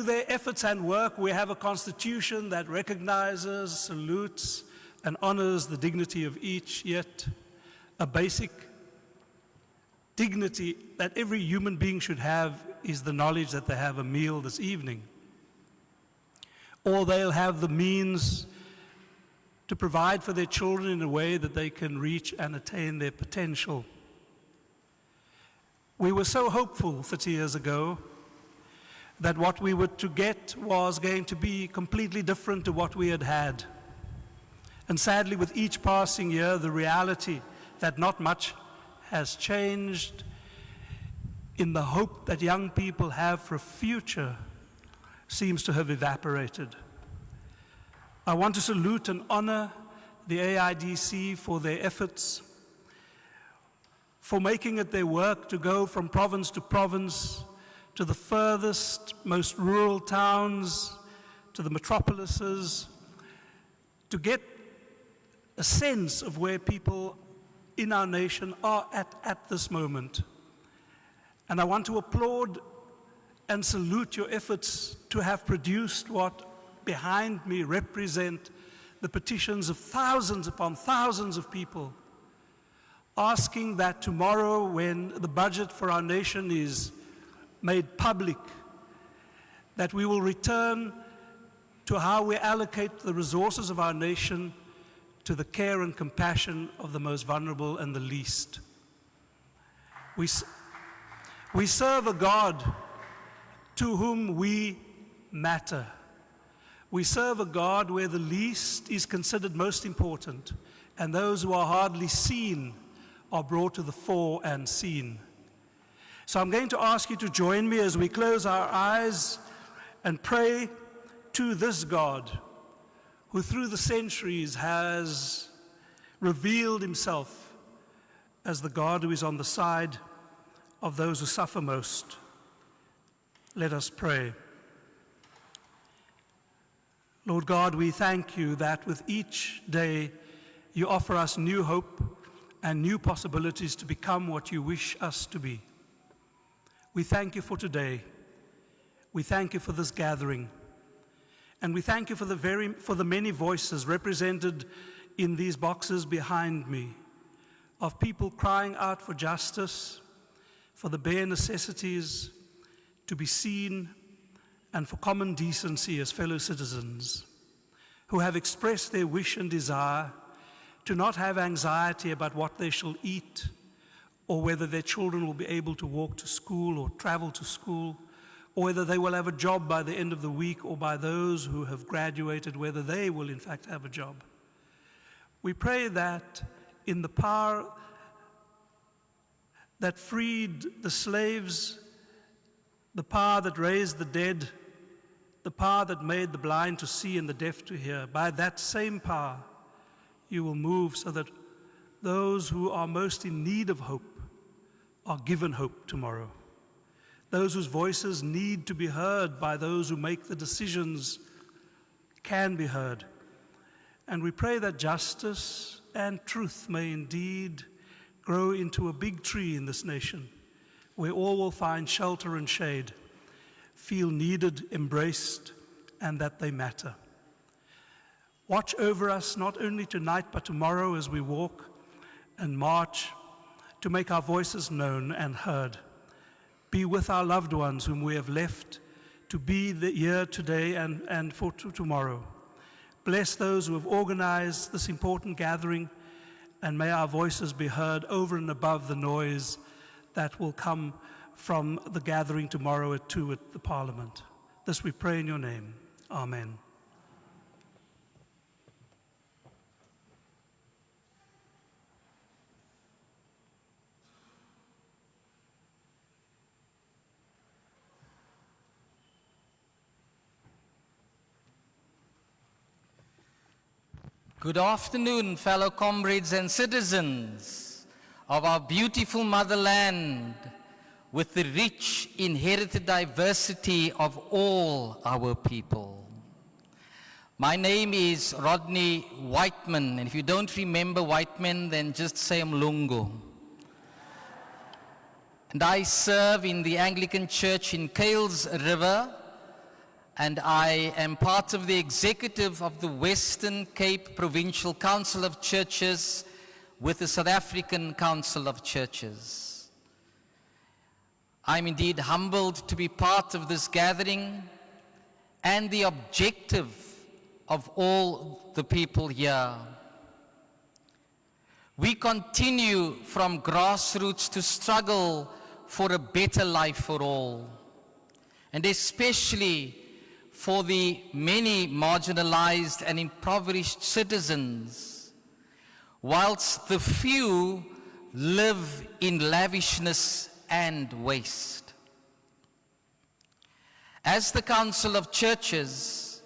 their efforts and work, we have a constitution that recognizes, salutes, and honors the dignity of each, yet a basic dignity that every human being should have is the knowledge that they have a meal this evening, or they'll have the means to provide for their children in a way that they can reach and attain their potential. We were so hopeful 30 years ago that what we were to get was going to be completely different to what we had had. And sadly, with each passing year, the reality that not much has changed in the hope that young people have for a future seems to have evaporated. I want to salute and honor the AIDC for their efforts, for making it their work to go from province to province, to the furthest, most rural towns, to the metropolises, to get a sense of where people in our nation are at this moment. And I want to applaud and salute your efforts to have produced what behind me represent the petitions of thousands upon thousands of people, asking that tomorrow, when the budget for our nation is made public, that we will return to how we allocate the resources of our nation to the care and compassion of the most vulnerable and the least. We serve a God to whom we matter. We serve a God where the least is considered most important, and those who are hardly seen are brought to the fore and seen. So I'm going to ask you to join me as we close our eyes and pray to this God who through the centuries has revealed himself as the God who is on the side of those who suffer most. Let us pray. Lord God, we thank you that with each day you offer us new hope and new possibilities to become what you wish us to be. We thank you for today. We thank you for this gathering. And we thank you for the many voices represented in these boxes behind me, of people crying out for justice, for the bare necessities, to be seen, and for common decency as fellow citizens, who have expressed their wish and desire to not have anxiety about what they shall eat, or whether their children will be able to walk to school or travel to school, or whether they will have a job by the end of the week, or by those who have graduated, whether they will in fact have a job. We pray that in the power that freed the slaves, the power that raised the dead, the power that made the blind to see and the deaf to hear, by that same power you will move so that those who are most in need of hope are given hope tomorrow. Those whose voices need to be heard by those who make the decisions can be heard. And we pray that justice and truth may indeed grow into a big tree in this nation, where all will find shelter and shade, feel needed, embraced, and that they matter. Watch over us not only tonight but tomorrow as we walk and march to make our voices known and heard. Be with our loved ones whom we have left to be here today and for tomorrow. Bless those who have organized this important gathering, and may our voices be heard over and above the noise that will come from the gathering tomorrow at 2 at the Parliament. This we pray in your name. Amen. Good afternoon, fellow comrades and citizens of our beautiful motherland, with the rich inherited diversity of all our people. My name is Rodney Whiteman, and if you don't remember Whiteman, then just say Mlungu. And I serve in the Anglican Church in Kales River and I am part of the executive of the Western Cape Provincial Council of Churches with the South African Council of Churches. I'm indeed humbled to be part of this gathering and the objective of all the people here. We continue from grassroots to struggle for a better life for all, and especially for the many marginalized and impoverished citizens, whilst the few live in lavishness and waste. As the Council of Churches,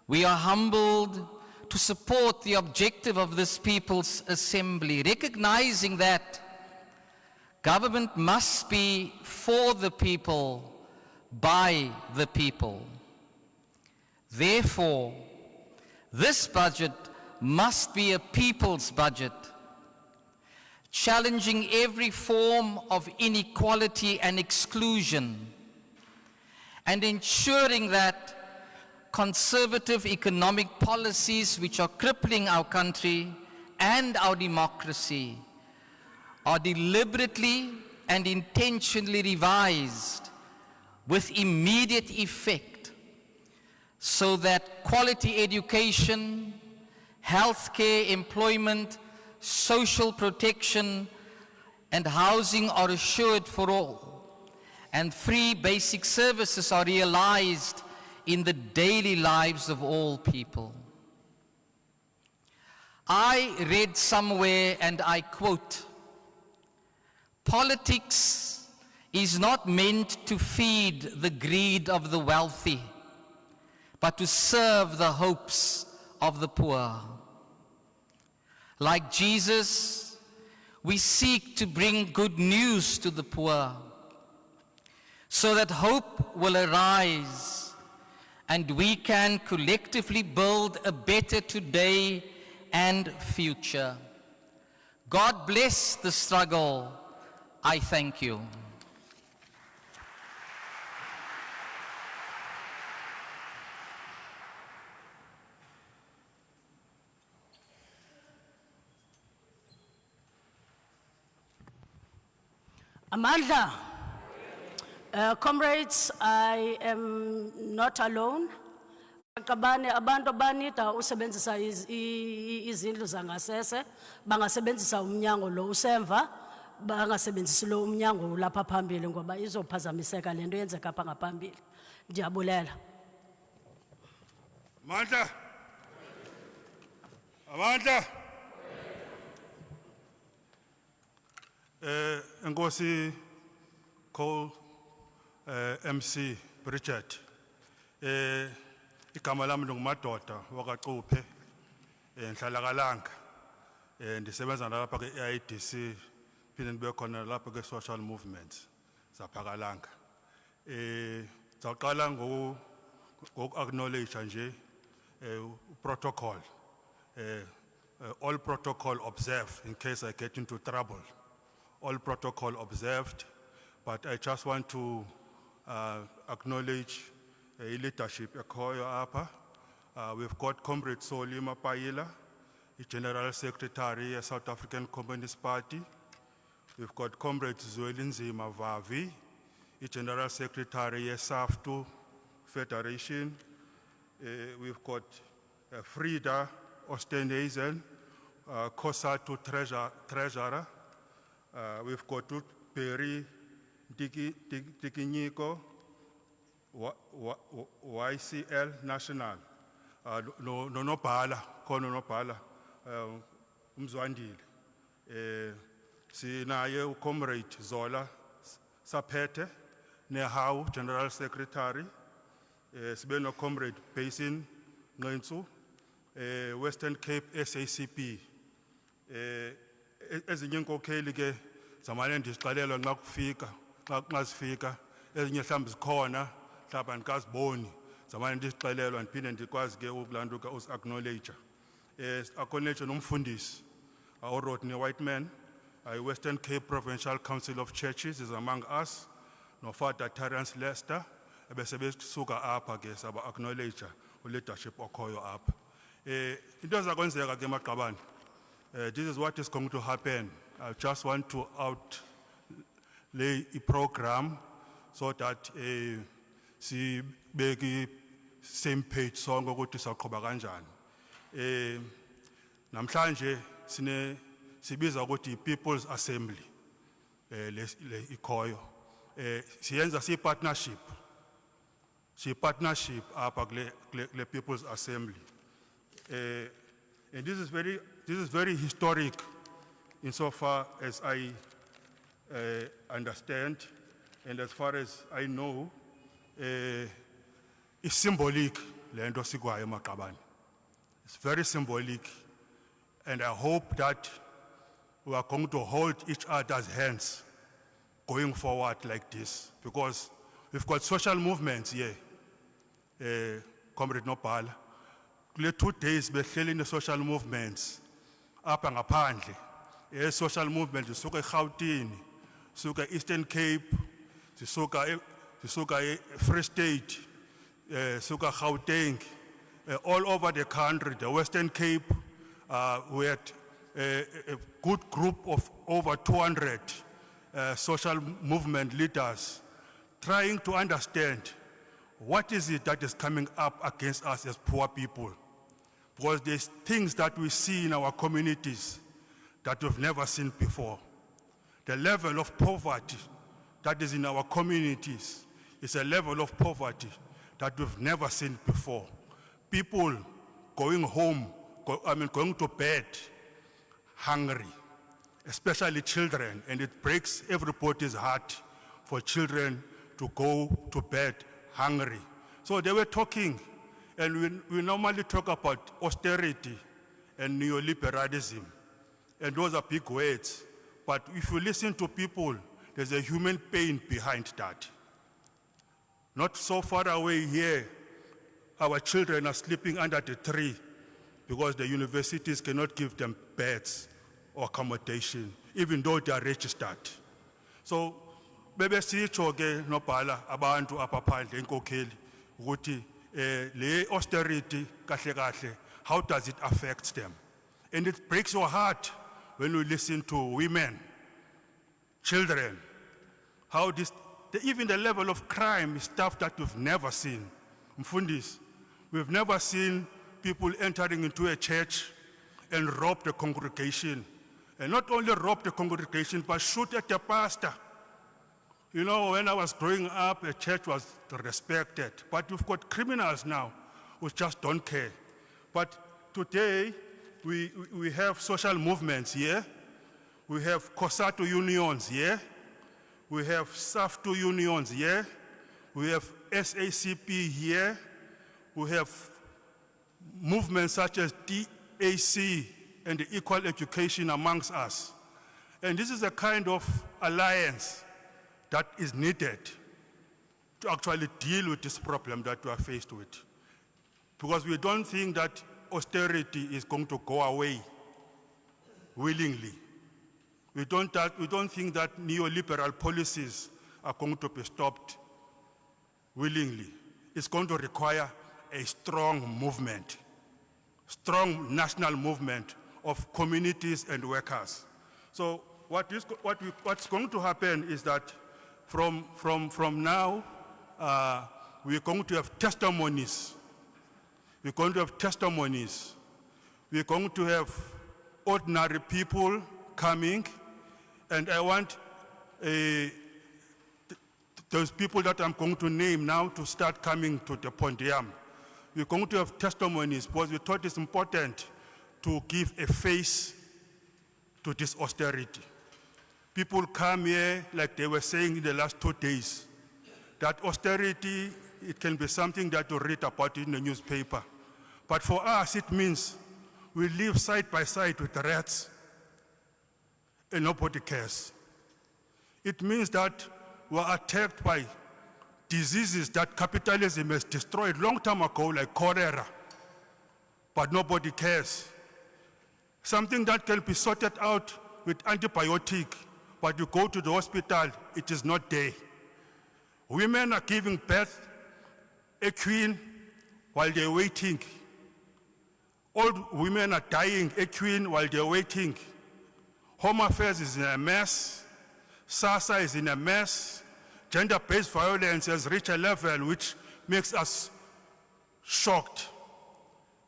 we are humbled to support the objective of this People's Assembly, recognizing that government must be for the people, by the people. Therefore, this budget must be a people's budget, challenging every form of inequality and exclusion, and ensuring that conservative economic policies which are crippling our country and our democracy are deliberately and intentionally revised with immediate effect, so that quality education, healthcare, employment, social protection, and housing are assured for all, and free basic services are realized in the daily lives of all people. I read somewhere, and I quote, "Politics is not meant to feed the greed of the wealthy, but to serve the hopes of the poor." Like Jesus, we seek to bring good news to the poor, so that hope will arise and we can collectively build a better today and future. God bless the struggle. I thank you. Amandla, comrades, I am not alone. Abantu abanida usebenzisa izindlu zangasese, bangasebenzisa umnyango lo usemva, bangasebenzisi lo umnyango lapha phambili ngoba izophazamiseka lento yenzeka apha ngaphambili. Ndiyabulela. Amandla. Amandla. Enkosi MC Bridget. Igama lami nguMadoda wakaquphe enhlala kalanga. Ndisebenza lapha ke-AIDC phinde ndibe khona lapha ke-social movements zaphakalanga. Zawuqala ngoku-acknowledge nje protocol. All protocol observed in case I get into trouble. All protocol observed, but I just want to acknowledge leadership ekhoyo apha. We've got Comrade Soli Mapayila, the General Secretary of South African Communist Party. We've got Comrade Zwelinzima Vavi, the General Secretary of SAFTU Federation. We've got Frida Ostenhazen, COSATU Treasurer. We've got Perry Dikinyiko, YCL National. No bala, kono no bala, umzwandile. Sinaye Comrade Zola Sapete, Nehau, General Secretary. Sibe no Comrade Basin Noinsu, Western Cape SACP. Ezinye inkokheli ke zamane ndisiqalelwa nxa kufika nxa sifika ezinye mhlawumbe zikhona mhlawumbe andikaziboni zamane ndisixelelwa ndiphinde ndikwazi ke ukulanduka usi-acknowledge. Acknowledge nomfundisi uRodney Whiteman, Western Cape Provincial Council of Churches is among us, no Father Terence Lester, bese besuka apha ke saba acknowledge leadership okhoyo apha. Into ezakwenzeka ke maqabane, this is what is going to happen. I just want to outlay a program so that sibeki same page sonke ukuthi saqhubeka kanjani. Namhlanje sibiza ukuthi People's Assembly le ikhoyo. Siyenza partnership apha kule People's Assembly. And this is very historic insofar as I understand and as far as I know. It's symbolic, le nto sikwayo maqabane. It's very symbolic, and I hope that we are going to hold each other's hands going forward like this, because we've got social movements here. Comrade Nopala, kule 2 days behleli ne social movements apha ngaphandle. Social movements zisuka eGauteng, zisuka Eastern Cape, zisuka Free State, zisuka Gauteng, all over the country, the Western Cape. We had a good group of over 200 social movement leaders trying to understand what is it that is coming up against us as poor people. Because there's things that we see in our communities that we've never seen before. The level of poverty that is in our communities is a level of poverty that we've never seen before. People going home, going to bed hungry, especially children, and it breaks everybody's heart for children to go to bed hungry. So they were talking, and we normally talk about austerity and neoliberalism, and those are big words. But if you listen to people, there's a human pain behind that. Not so far away here, our children are sleeping under the tree because the universities cannot give them beds or accommodation, even though they are registered. So, bebe sitsho ke nobhala abantu apha phandle inkokheli ukuthi le austerity kahle kahle, how does it affect them? And it breaks your heart when you listen to women, children, how even the level of crime is stuff that we've never seen. Mfundis, we've never seen people entering into a church and rob the congregation. And not only rob the congregation, but shoot at the pastor. You know, when I was growing up, a church was respected. But we've got criminals now who just don't care. But today, we have social movements here. We have COSATU unions here. We have SAFTU unions here. We have SACP here. We have movements such as DAC and the equal education amongst us. And this is a kind of alliance that is needed to actually deal with this problem that we are faced with. Because we don't think that austerity is going to go away willingly. We don't think that neoliberal policies are going to be stopped willingly. It's going to require a strong movement, strong national movement of communities and workers. So what's going to happen is that from now, we're going to have testimonies. We're going to have testimonies. We're going to have ordinary people coming, and I want those people that I'm going to name now to start coming to the podium. We're going to have testimonies because we thought it's important to give a face to this austerity. People come here, like they were saying in the last 2 days, that austerity, it can be something that you read about in the newspaper. But for us, it means we live side by side with the rats and nobody cares. It means that we're attacked by diseases that capitalism has destroyed long time ago, like cholera, but nobody cares. Something that can be sorted out with antibiotic, but you go to the hospital, it is not there. Women are giving birth a queen while they're waiting. Old women are dying, a queen while they're waiting. Home Affairs is in a mess. SASA is in a mess. Gender-based violence has reached a level which makes us shocked.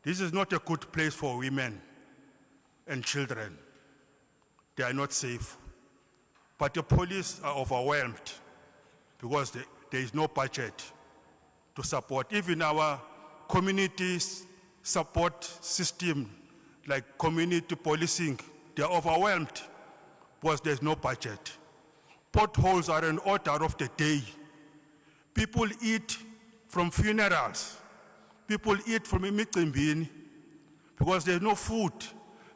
This is not a good place for women and children. They are not safe. But the police are overwhelmed because there is no budget to support. Even our community support system, like community policing, they are overwhelmed because there's no budget. Potholes are an order of the day. People eat from funerals. People eat from imicimbini because there's no food.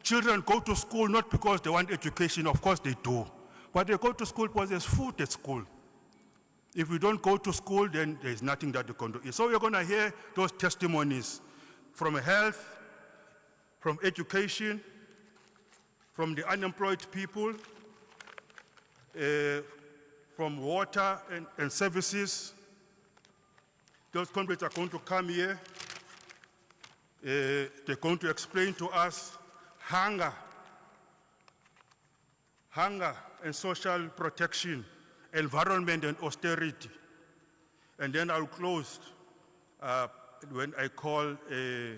Children go to school not because they want education, of course they do, but they go to school because there's food at school. If we don't go to school, then there's nothing that we can do. So we're going to hear those testimonies from health, from education, from the unemployed people, from water and services. Those comrades are going to come here. They're going to explain to us hunger and social protection, environment and austerity. And then I'll close when I call a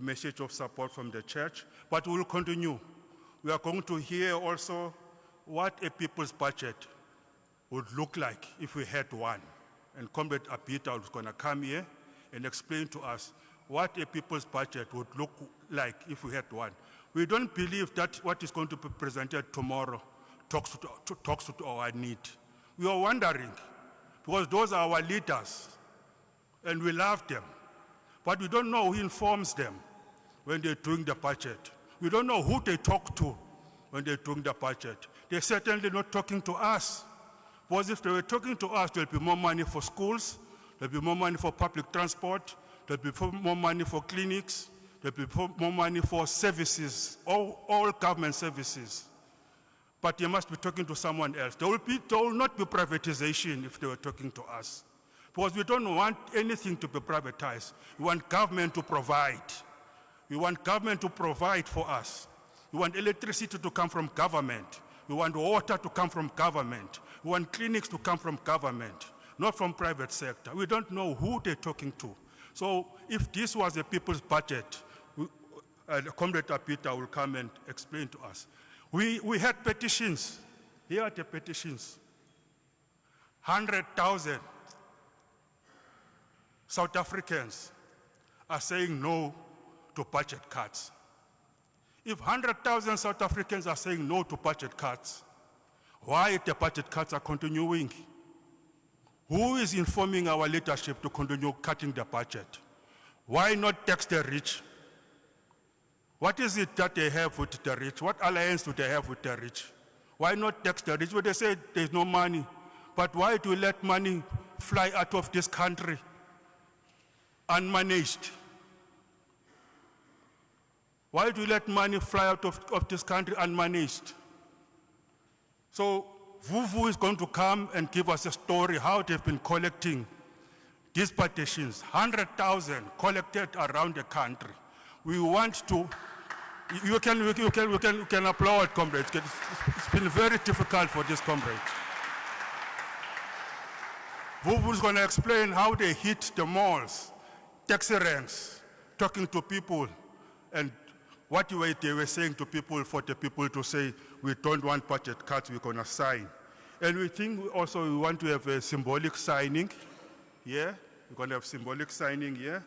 message of support from the church. But we'll continue. We are going to hear also what a people's budget would look like if we had one. And Comrade Apita is going to come here and explain to us what a people's budget would look like if we had one. We don't believe that what is going to be presented tomorrow talks to our need. We are wondering, because those are our leaders, and we love them. But we don't know who informs them when they're doing the budget. We don't know who they talk to when they're doing the budget. They're certainly not talking to us. Because if they were talking to us, there'll be more money for schools, there'll be more money for public transport, there'll be more money for clinics, there'll be more money for services, all government services. But they must be talking to someone else. There will not be privatization if they were talking to us. Because we don't want anything to be privatized. We want government to provide. We want government to provide for us. We want electricity to come from government. We want water to come from government. We want clinics to come from government, not from private sector. We don't know who they're talking to. So if this was a people's budget, Comrade Apita will come and explain to us. We had petitions. Here are the petitions. 100,000 South Africans are saying no to budget cuts. If 100,000 South Africans are saying no to budget cuts, why the budget cuts are continuing? Who is informing our leadership to continue cutting the budget? Why not tax the rich? What is it that they have with the rich? What alliance do they have with the rich? Why not tax the rich? Well, they say there's no money. But why do we let money fly out of this country unmanaged? Why do we let money fly out of this country unmanaged? So Vuvu is going to come and give us a story how they've been collecting these petitions, 100,000 collected around the country. We want to, you can applaud, comrades. It's been very difficult for this comrade. Vuvu is going to explain how they hit the malls, taxi ranks, talking to people, and what they were saying to people for the people to say, we don't want budget cuts, we're going to sign. And we think also we want to have a symbolic signing here. We're going to have symbolic signing here.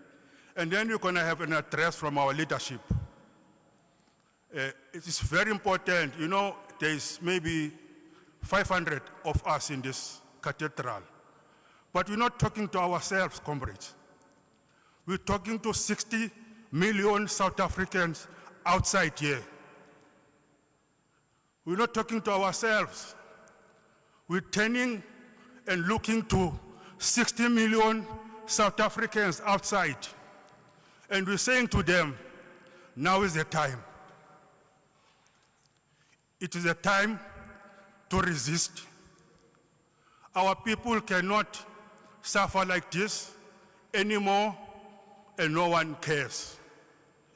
And then we're going to have an address from our leadership. It is very important. You know, there's maybe 500 of us in this cathedral. But we're not talking to ourselves, comrades. We're talking to 60 million South Africans outside here. We're not talking to ourselves. We're turning and looking to 60 million South Africans outside. And we're saying to them, now is the time. It is a time to resist. Our people cannot suffer like this anymore and no one cares.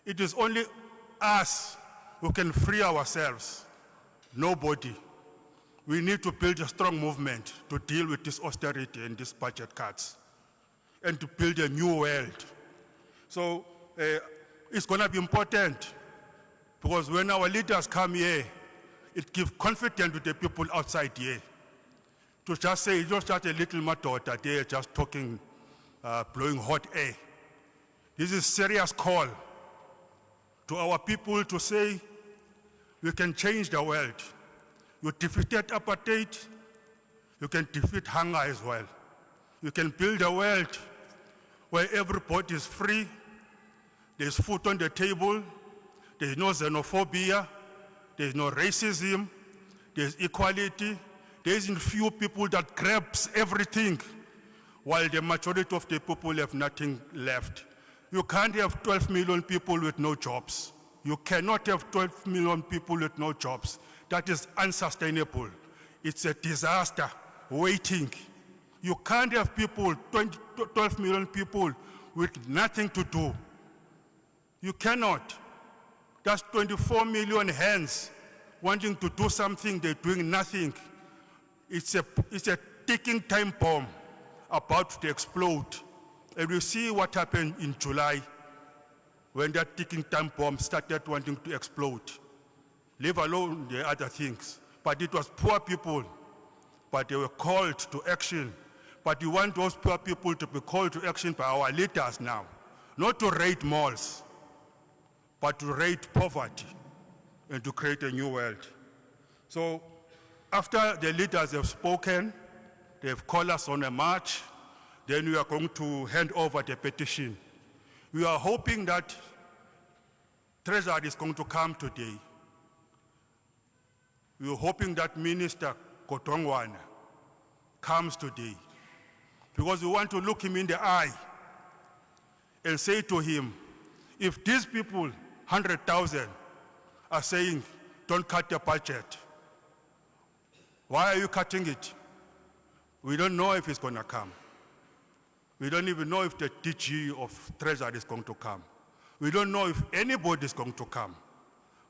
It is only us who can free ourselves, nobody. We need to build a strong movement to deal with this austerity and these budget cuts and to build a new world. So it's going to be important because when our leaders come here, it gives confidence to the people outside here. To just say, it's just a little matter there just talking, blowing hot air. This is a serious call to our people to say, we can change the world. You defeated apartheid, you can defeat hunger as well. You can build a world where everybody is free, there's food on the table, there's no xenophobia, there's no racism, there's equality, there isn't few people that grabs everything while the majority of the people have nothing left. You can't have 12 million people with no jobs. You cannot have 12 million people with no jobs. That is unsustainable. It's a disaster waiting. You can't have people, 12 million people with nothing to do. You cannot. That's 24 million hands wanting to do something, they're doing nothing. It's a ticking time bomb about to explode. And we see what happened in July when that ticking time bomb started wanting to explode. Leave alone the other things. But it was poor people, but they were called to action. But we want those poor people to be called to action by our leaders now. Not to raid malls, but to raid poverty and to create a new world. So after the leaders have spoken, they have called us on a march, then we are going to hand over the petition. We are hoping that Treasury is going to come today. We are hoping that Minister Kotongwana comes today because we want to look him in the eye and say to him, if these people, 100,000, are saying, don't cut the budget, why are you cutting it? We don't know if it's going to come. We don't even know if the DG of Treasury is going to come. We don't know if anybody is going to come.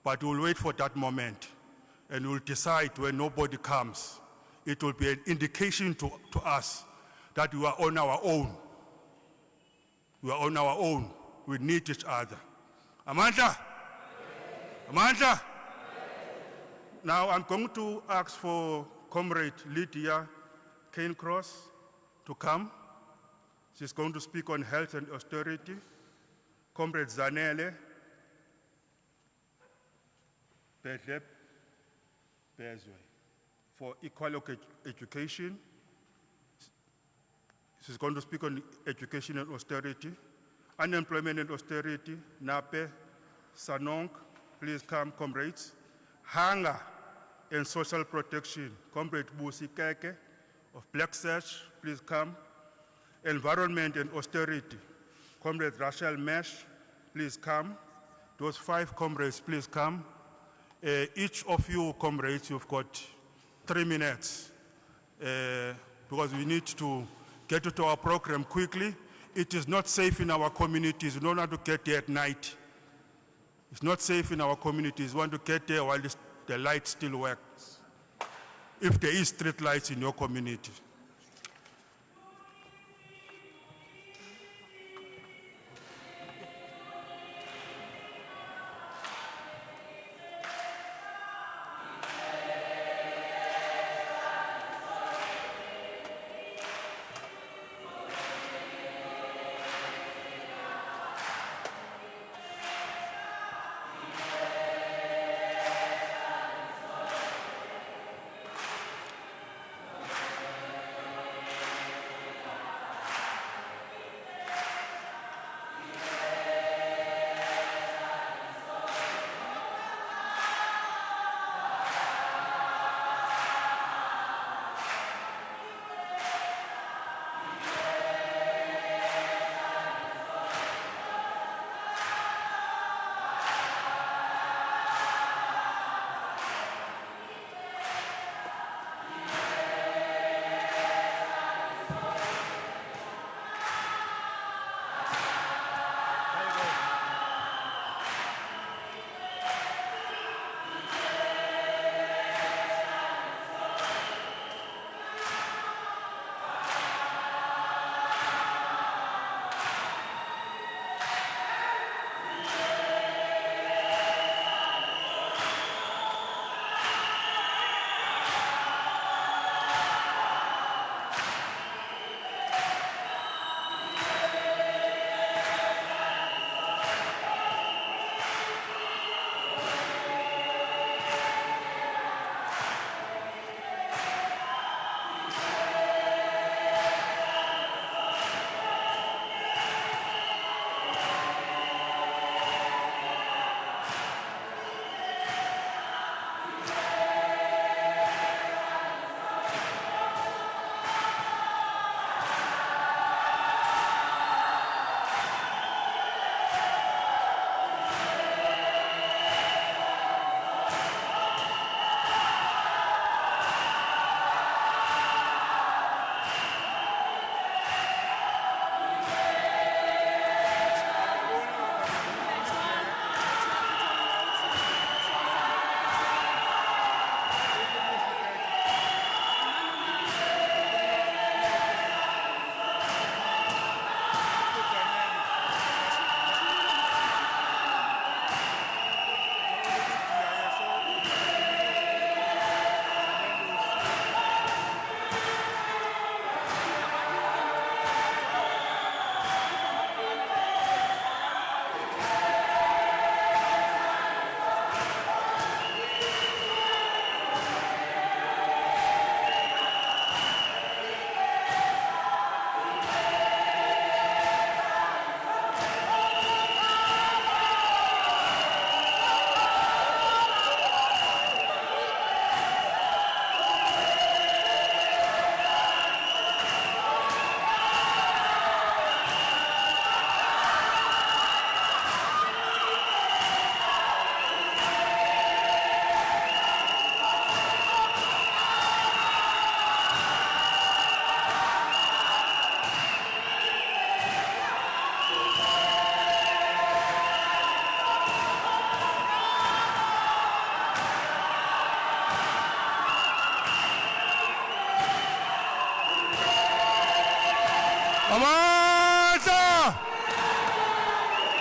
But we'll wait for that moment and we'll decide when nobody comes. It will be an indication to us that we are on our own. We are on our own. We need each other. Amanda? Amanda? Now I'm going to ask for Comrade Lydia Cairncross to come. She's going to speak on health and austerity. Comrade Zanele Bedlep Bezwe for equal education. She's going to speak on education and austerity. Unemployment and austerity, Nape, Sanong, please come, comrades. Hunger and social protection, Comrade Busi Keke of Black Search, please come. Environment and austerity, Comrade Rachel Mesh, please come. Those 5 comrades, please come. Each of you comrades, you've got 3 minutes because we need to get to our program quickly. It is not safe in our communities. We don't want to get there at night. It's not safe in our communities. We want to get there while the light still works. If there is street lights in your community.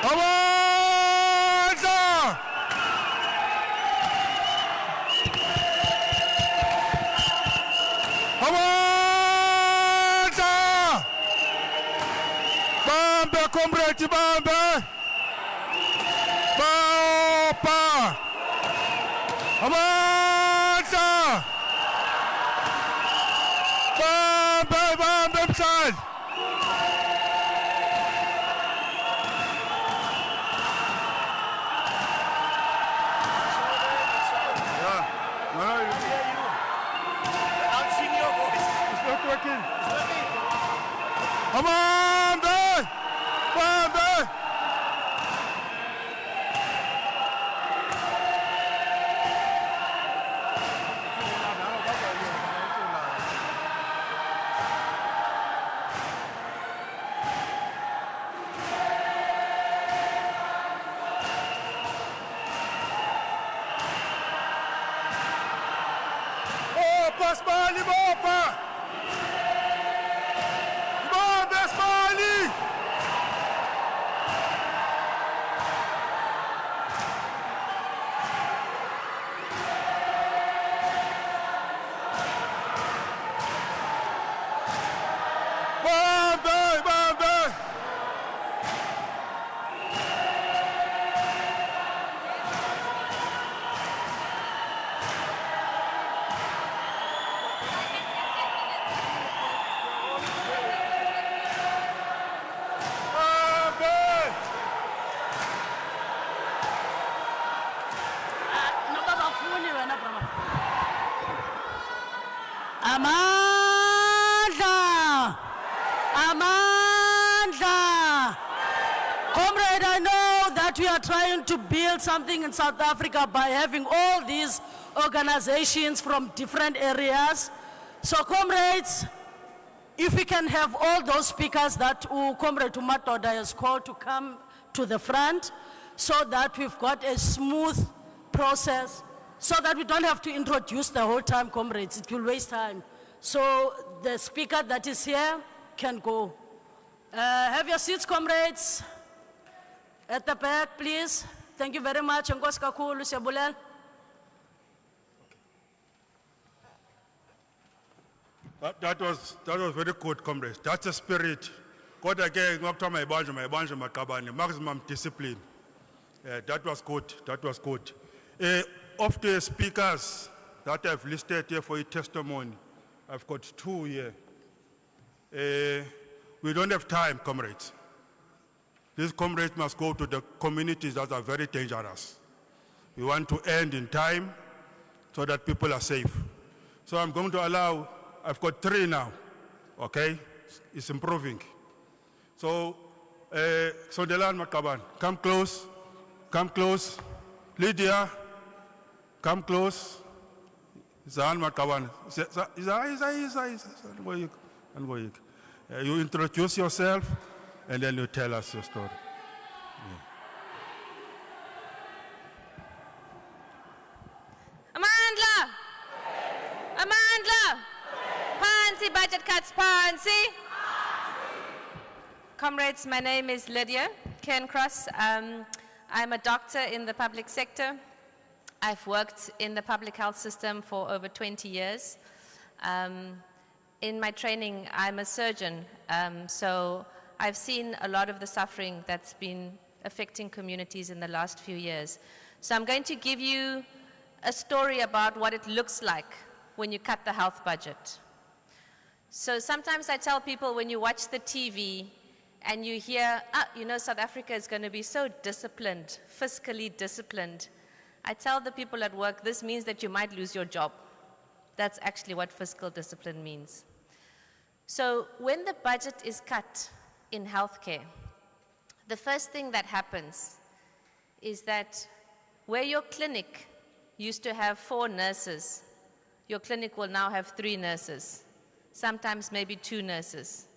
Amandla! Amandla! Bambe comrade bambe! Bapa! Amandla! Bambe bambe mhlali! Yeah. No, I'm seeing your voice. it's not working. Amanda! Bambe! Opa, Spali, opa! Bambe, Spali! Bambe, bambe! Bambe! Noba bafuni wena brother. Amandla! Amandla! Comrade, I know that we are trying to build something in South Africa by having all these organizations from different areas. So comrades, if we can have all those speakers that Comrade Umatoda has called to come to the front so that we've got a smooth process, so that we don't have to introduce the whole time, comrades. It will waste time. So the speaker that is here can go. Have your seats, comrades. At the back, please. Thank you very much. Nkosi kakhulu, siyabulela. That was very good, comrades. That's the spirit. Kodwa ke ngokuthiwa mayibanjwe maqabane, maximum discipline. That was good. That was good. Of the speakers that I've listed here for your testimony, I've got 2 here. We don't have time, comrades. These comrades must go to the communities that are very dangerous. We want to end in time so that people are safe. So I'm going to allow, I've got 3 now, okay? It's improving. So, Sondelan Makaban, come close. Lydia, come close. Zan Makaban. You introduce yourself and then you tell us your story. Amandla! Amandla! Pansy, budget cuts, Pansy! Comrades, my name is Lydia Cairncross. I'm a doctor in the public sector. I've worked in the public health system for over 20 years. In my training, I'm a surgeon, so I've seen a lot of the suffering that's been affecting communities in the last few years. So I'm going to give you a story about what it looks like when you cut the health budget. So sometimes I tell people when you watch the TV and you hear, South Africa is going to be so disciplined, fiscally disciplined. I tell the people at work, this means that you might lose your job. That's actually what fiscal discipline means. So when the budget is cut in healthcare, the first thing that happens is that where your clinic used to have 4 nurses, your clinic will now have 3 nurses, sometimes maybe 2 nurses.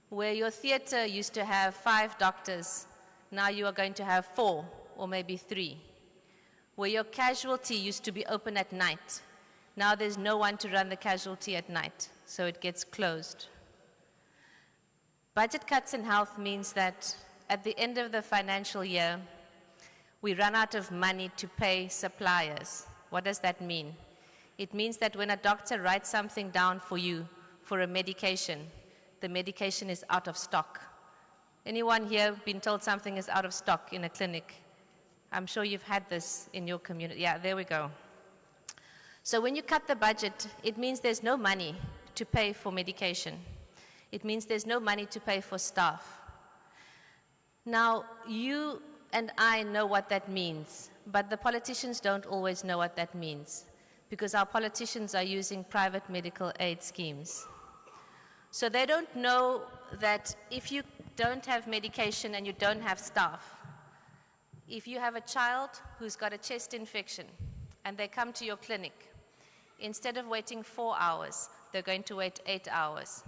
Where your theater used to have 5 doctors, now you are going to have 4 or maybe 3. Where your casualty used to be open at night, now there's no one to run the casualty at night, so it gets closed. Budget cuts in health means that at the end of the financial year, we run out of money to pay suppliers. What does that mean? It means that when a doctor writes something down for you for a medication, the medication is out of stock. Anyone here been told something is out of stock in a clinic? I'm sure you've had this in your community. Yeah, there we go. So when you cut the budget, it means there's no money to pay for medication. It means there's no money to pay for staff. Now, you and I know what that means, but the politicians don't always know what that means, because our politicians are using private medical aid schemes. So they don't know that if you don't have medication and you don't have staff, if you have a child who's got a chest infection and they come to your clinic, instead of waiting 4 hours, they're going to wait 8 hours.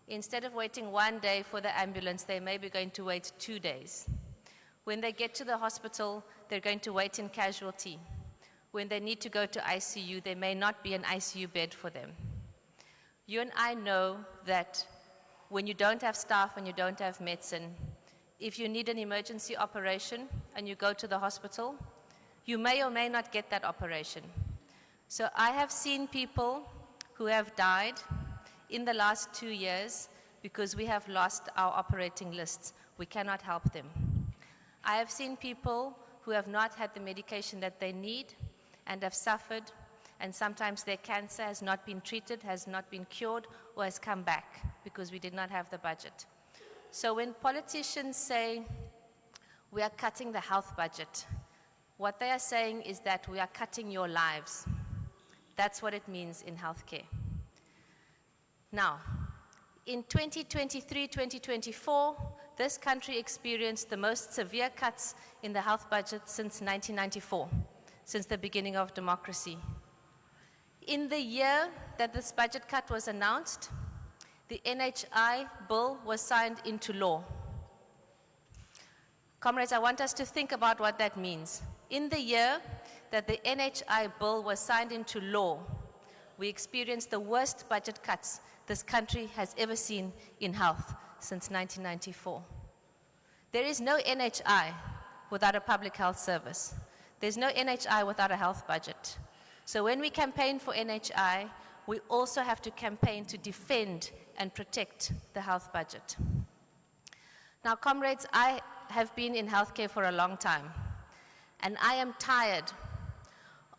Instead of waiting 1 day for the ambulance, they may be going to wait 2 days. When they get to the hospital, they're going to wait in casualty. When they need to go to ICU, there may not be an ICU bed for them. You and I know that when you don't have staff and you don't have medicine, if you need an emergency operation and you go to the hospital, you may or may not get that operation. So I have seen people who have died in the last 2 years because we have lost our operating lists. We cannot help them. I have seen people who have not had the medication that they need and have suffered, and sometimes their cancer has not been treated, has not been cured, or has come back because we did not have the budget. So when politicians say we are cutting the health budget, what they are saying is that we are cutting your lives. That's what it means in healthcare. Now, in 2023-2024, this country experienced the most severe cuts in the health budget since 1994, since the beginning of democracy. In the year that this budget cut was announced, the NHI bill was signed into law. Comrades, I want us to think about what that means. In the year that the NHI bill was signed into law, we experienced the worst budget cuts this country has ever seen in health since 1994. There is no NHI without a public health service. There's no NHI without a health budget. So when we campaign for NHI, we also have to campaign to defend and protect the health budget. Now, comrades, I have been in healthcare for a long time, and I am tired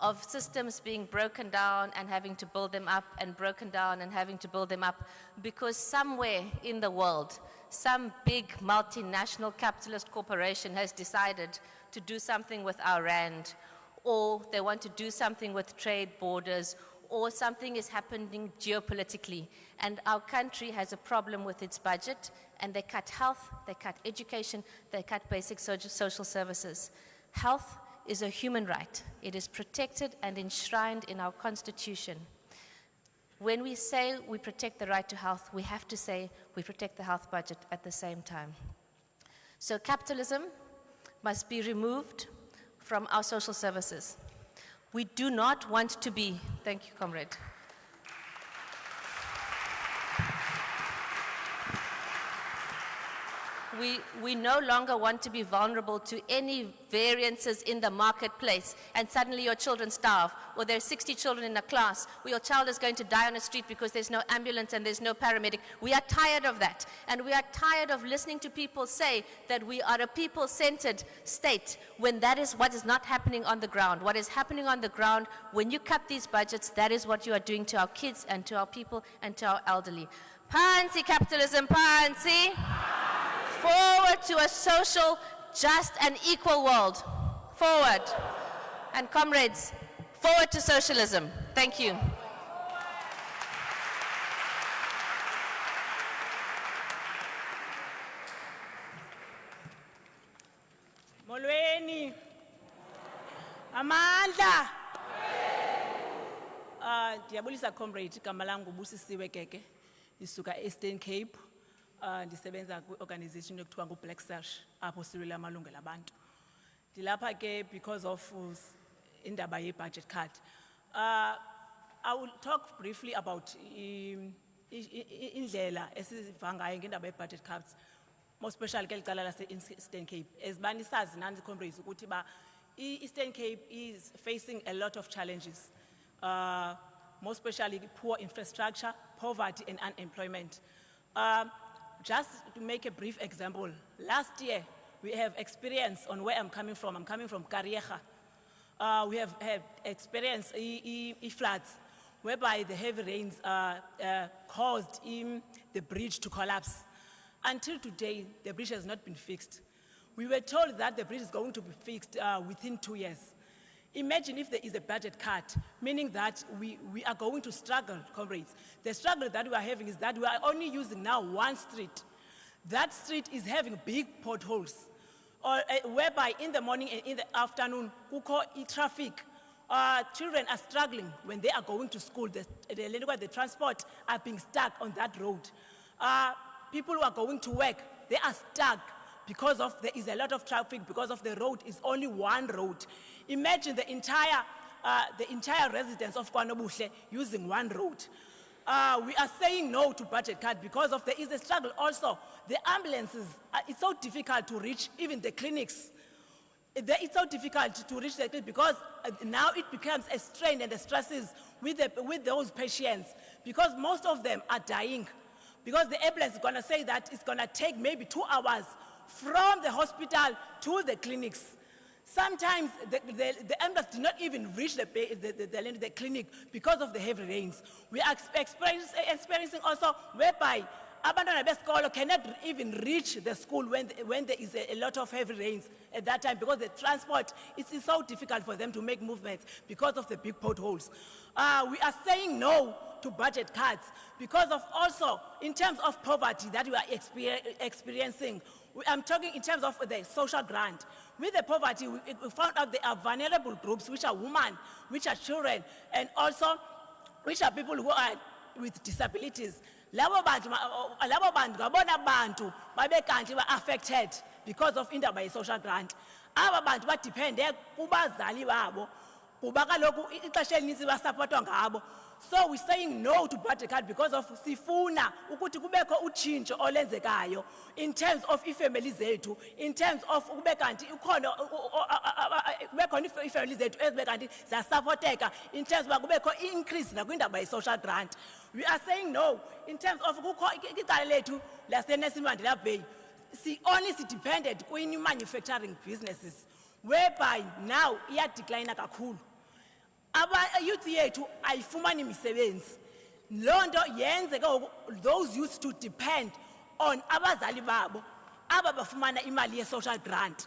of systems being broken down and having to build them up, and broken down and having to build them up, because somewhere in the world, some big multinational capitalist corporation has decided to do something with our rand, or they want to do something with trade borders, or something is happening geopolitically, and our country has a problem with its budget, and they cut health, they cut education, they cut basic social services. Health is a human right. It is protected and enshrined in our Constitution. When we say we protect the right to health, we have to say we protect the health budget at the same time. So capitalism must be removed from our social services. We do not want to be, thank you, comrade. We no longer want to be vulnerable to any variances in the marketplace, and suddenly your children starve, or there are 60 children in a class, or your child is going to die on a street because there's no ambulance and there's no paramedic. We are tired of that, and we are tired of listening to people say that we are a people-centered state when that is what is not happening on the ground. What is happening on the ground, when you cut these budgets, that is what you are doing to our kids and to our people and to our elderly. Phansi capitalism, phansi. Forward to a social, just and equal world. Forward. And comrades, forward to socialism. Thank you. Molweni. Amandla. Ndiyabulisa comrade, igama langu Busisiwe Keke, isuka Eastern Cape. Ndisebenza kwi-organization ekuthiwa ngu-Black Sash, apho siwela amalungelo abantu. Ndilapha ke because of indaba ye-budget cut. I will talk briefly about indlela esiva ngayo ngendaba ye-budget cuts. more especially ke licala lase Eastern Cape. Ezibani sazi nani comrades ukuthi ba Eastern Cape is facing a lot of challenges. More especially poor infrastructure, poverty and unemployment. Just to make a brief example, last year we have experienced on where I'm coming from Kariega. We have had experienced floods whereby the heavy rains caused the bridge to collapse. Until today, the bridge has not been fixed. We were told that the bridge is going to be fixed within 2 years. Imagine if there is a budget cut, meaning that we are going to struggle, comrades. The struggle that we are having is that we are only using now one street. That street is having big potholes, whereby in the morning and in the afternoon, traffic, children are struggling when they are going to school. The transport are being stuck on that road. People who are going to work, they are stuck because of there is a lot of traffic, because of the road is only one road. Imagine the entire residents of Kwanobushe using one road. We are saying no to budget cut because of there is a struggle also. The ambulances, it's so difficult to reach even the clinics. It's so difficult to reach the clinic because now it becomes a strain and the stresses with those patients because most of them are dying. Because the ambulance is going to say that it's going to take maybe 2 hours from the hospital to the clinics. Sometimes the ambulance did not even reach the clinic because of the heavy rains. We are experiencing also whereby abantwana besikolo cannot even reach the school when there is a lot of heavy rains at that time because the transport is so difficult for them to make movements because of the big potholes. We are saying no to budget cuts because of also in terms of poverty that we are experiencing. I'm talking in terms of the social grant. With the poverty, we found out there are vulnerable groups, which are women, which are children, and also which are people who are with disabilities. Labo bantu ngabona bantu babekanti ba affected because of indaba social grant. Aba bantu ba depend kubazali babo kuba kaloku ixesha elininzi ba supportwa ngabo. So we're saying no to budget cut because of sifuna ukuthi kubekho utshintsho olenzekayo in terms of ifamily zethu, in terms of kube kanti ukhona kubekho ifamily zethu ezibe kanti ziyasupporteka in terms of kubekho increase na kwindaba social grant. We are saying no in terms of kukho icala lethu laseNelson Mandela Bay. Only depended on manufacturing businesses whereby now iya decline kakhulu. Youth yethu ayifumani imisebenzi. Lonto yenze ke those used to depend on abazali babo ababafumana imali ye social grant.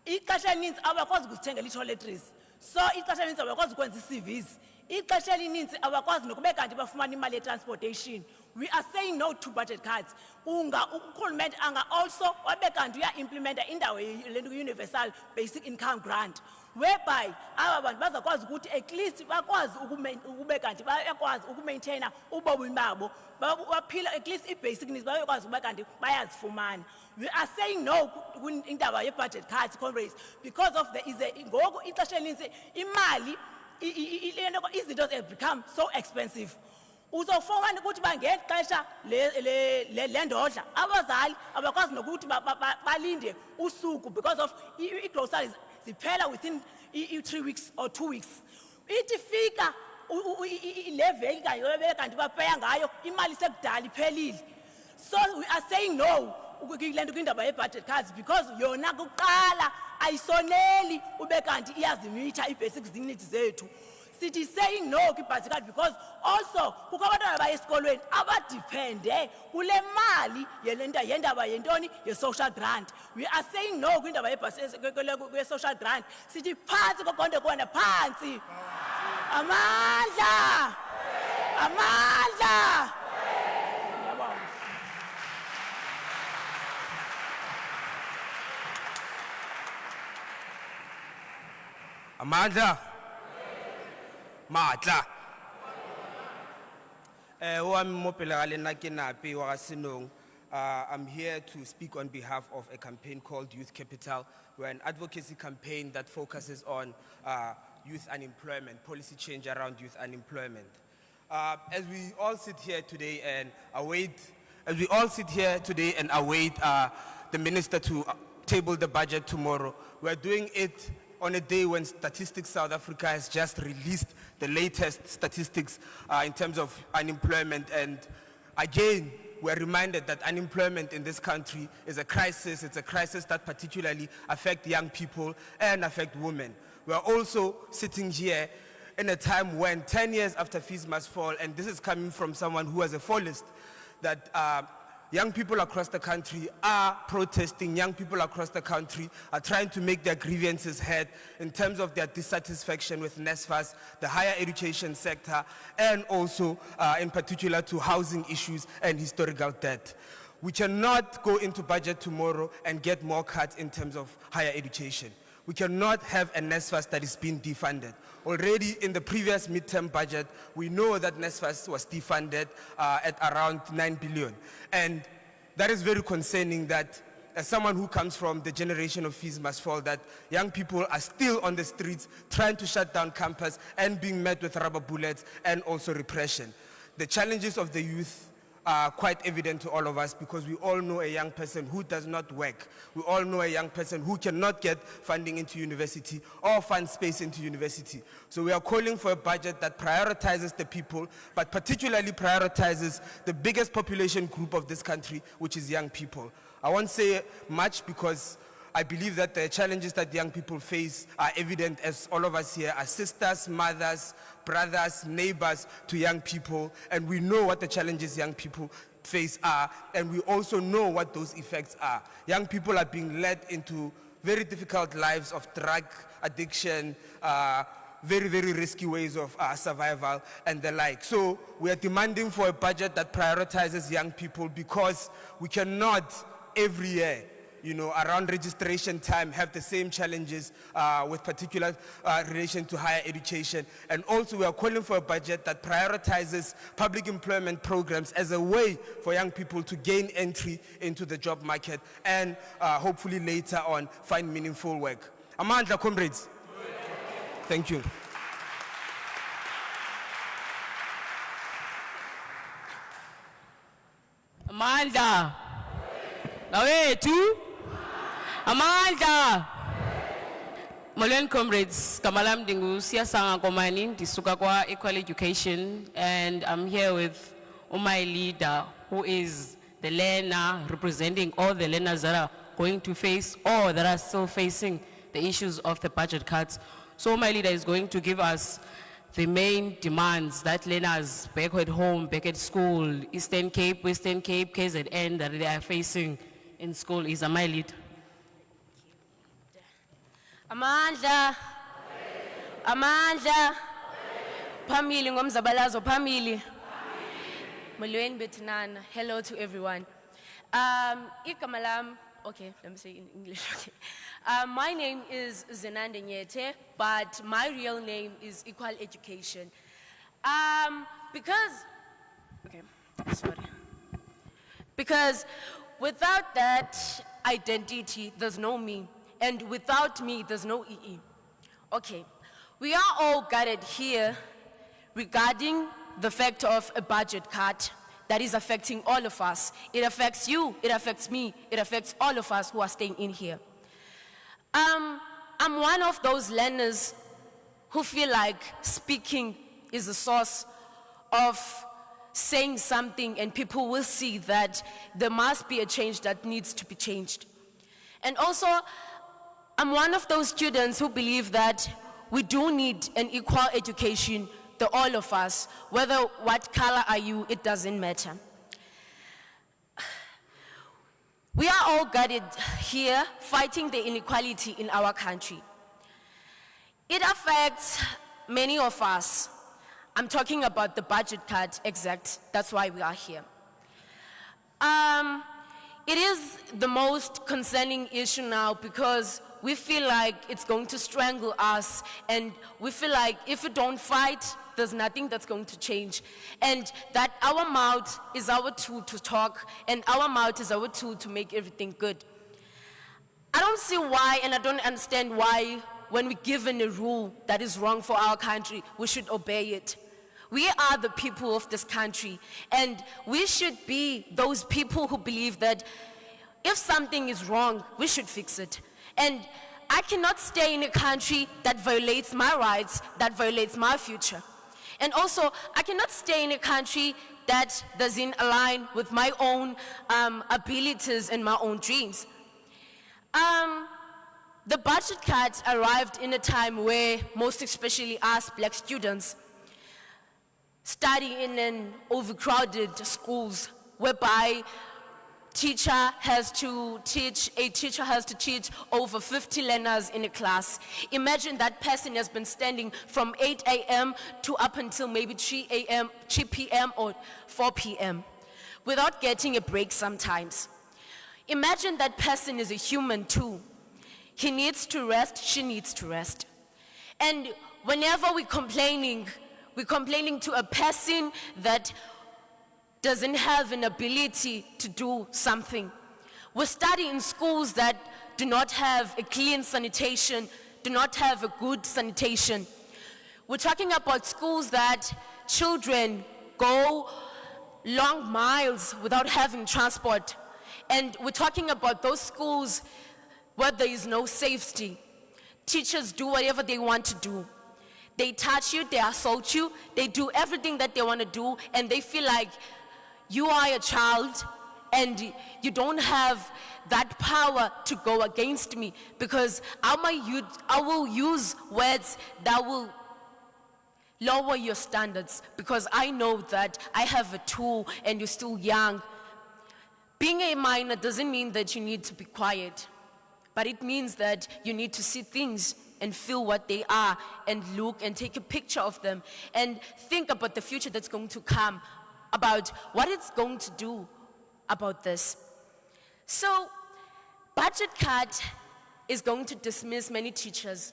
Ixesha elininzi abakwazi ukuzithengela toiletries. So ixesha elininzi abakwazi ukwenza CVs. Ixesha elininzi abakwazi nokube kanti bafumana imali ye transportation. We are saying no to budget cuts. Urhulumente anga also wabe kanti uya implementa indawo le universal basic income grant whereby aba bantu bazakwazi ukuthi at least bakwazi ukube kanti bayakwazi ukumaintaina ubomi babo baphila at least ibasic needs bayakwazi ukuba kanti bayazifumana. We are saying no indaba ye budget cuts, comrades, because of there is ngoku ixesha elininzi imali izinto have become so expensive. Uzofumana ukuthi bangexesha le ndodla abazali abakwazi nokuthi balinde usuku because of groceries ziphela within 3 weeks or 2 weeks. Ithi fika le veki kanye kanti bapeya ngayo imali sekudala iphelile. So we are saying no ukuyilento kwindaba ye budget cuts because yona kuqala ayisoneli ube kanti iyazimitha ibasic needs zethu. City saying no to budget cut because also kukho abantwana baye esikolweni abadepende kule mali yendaba yentoni ye social grant. We are saying no kwindaba ye social grant. Sithi phansi kokonke kona phansi. Amandla. Amandla. Amandla. Matla. I'm here to speak on behalf of a campaign called Youth Capital. We're an advocacy campaign that focuses on youth unemployment, policy change around youth unemployment. As we all sit here today and await As we all sit here today and await the minister to table the budget tomorrow, we are doing it on a day when Statistics South Africa has just released the latest statistics in terms of unemployment. And again, we're reminded that unemployment in this country is a crisis. It's a crisis that particularly affects young people and affects women. We're also sitting here in a time when 10 years after fees must fall, and this is coming from someone who has a fullest, that young people across the country are protesting, young people across the country are trying to make their grievances heard in terms of their dissatisfaction with NSFAS, the higher education sector, and also in particular to housing issues and historical debt. We cannot go into budget tomorrow and get more cuts in terms of higher education. We cannot have a NSFAS that is being defunded. Already in the previous midterm budget, we know that NSFAS was defunded at around 9 billion. And that is very concerning that as someone who comes from the generation of fees must fall, that young people are still on the streets trying to shut down campus and being met with rubber bullets and also repression. The challenges of the youth are quite evident to all of us because we all know a young person who does not work. We all know a young person who cannot get funding into university or fund space into university. So we are calling for a budget that prioritizes the people, but particularly prioritizes the biggest population group of this country, which is young people. I won't say much because I believe that the challenges that young people face are evident, as all of us here are sisters, mothers, brothers, neighbors to young people, and we know what the challenges young people face are, and we also know what those effects are. Young people are being led into very difficult lives of drug addiction, very, very risky ways of survival and the like. So we are demanding for a budget that prioritizes young people because we cannot every year, you know, around registration time have the same challenges with particular relation to higher education. And also we are calling for a budget that prioritizes public employment programs as a way for young people to gain entry into the job market and hopefully later on find meaningful work. Amandla, comrades. Thank you. Amandla. Nawethu. Amandla. Molweni comrades, Kamalam Dingu, Siyasanga Komani, ndisuka kwa Equal Education, and I'm here with my leader, who is the learner, representing all the learners that are going to face or that are still facing the issues of the budget cuts. So my leader is going to give us the main demands that learners back at home, back at school, Eastern Cape, Western Cape, KZN, that they are facing in school. Is my lead. Amandla. Amandla. Phamili ngomzabalazo phamili. Molweni bethinana. Hello to everyone. Igama lam, okay, let me say in English. Okay. My name is Zenande Nyete, but my real name is Equal Education. Because without that identity, there's no me. And without me, there's no EE. Okay, we are all gathered here regarding the fact of a budget cut that is affecting all of us. It affects you, it affects me, it affects all of us who are staying in here. I'm one of those learners who feel like speaking is a source of saying something, and people will see that there must be a change that needs to be changed. And also, I'm one of those students who believe that we do need an equal education, all of us, whether what color are you, it doesn't matter. We are all gathered here fighting the inequality in our country. It affects many of us. I'm talking about the budget cut, exact, that's why we are here. It is the most concerning issue now because we feel like it's going to strangle us, and we feel like if we don't fight, there's nothing that's going to change. And that our mouth is our tool to talk, and our mouth is our tool to make everything good. I don't see why, and I don't understand why, when we're given a rule that is wrong for our country, we should obey it. We are the people of this country, and we should be those people who believe that if something is wrong, we should fix it. And I cannot stay in a country that violates my rights, that violates my future. And also, I cannot stay in a country that doesn't align with my own abilities and my own dreams. The budget cut arrived in a time where most especially us black students study in an overcrowded schools whereby a teacher has to teach over 50 learners in a class. Imagine that person has been standing from 8 a.m. to up until maybe 3 p.m. or 4 p.m. without getting a break sometimes. Imagine that person is a human too. He needs to rest, she needs to rest. And whenever we're complaining to a person that doesn't have an ability to do something. We study in schools that do not have a clean sanitation, do not have a good sanitation. We're talking about schools that children go long miles without having transport. And we're talking about those schools where there is no safety. Teachers do whatever they want to do. They touch you, they assault you, they do everything that they want to do, and they feel like you are a child and you don't have that power to go against me, because I will use words that will lower your standards, because I know that I have a tool and you're still young. Being a minor doesn't mean that you need to be quiet, but it means that you need to see things and feel what they are and look and take a picture of them and think about the future that's going to come, about what it's going to do about this. So, budget cut is going to dismiss many teachers.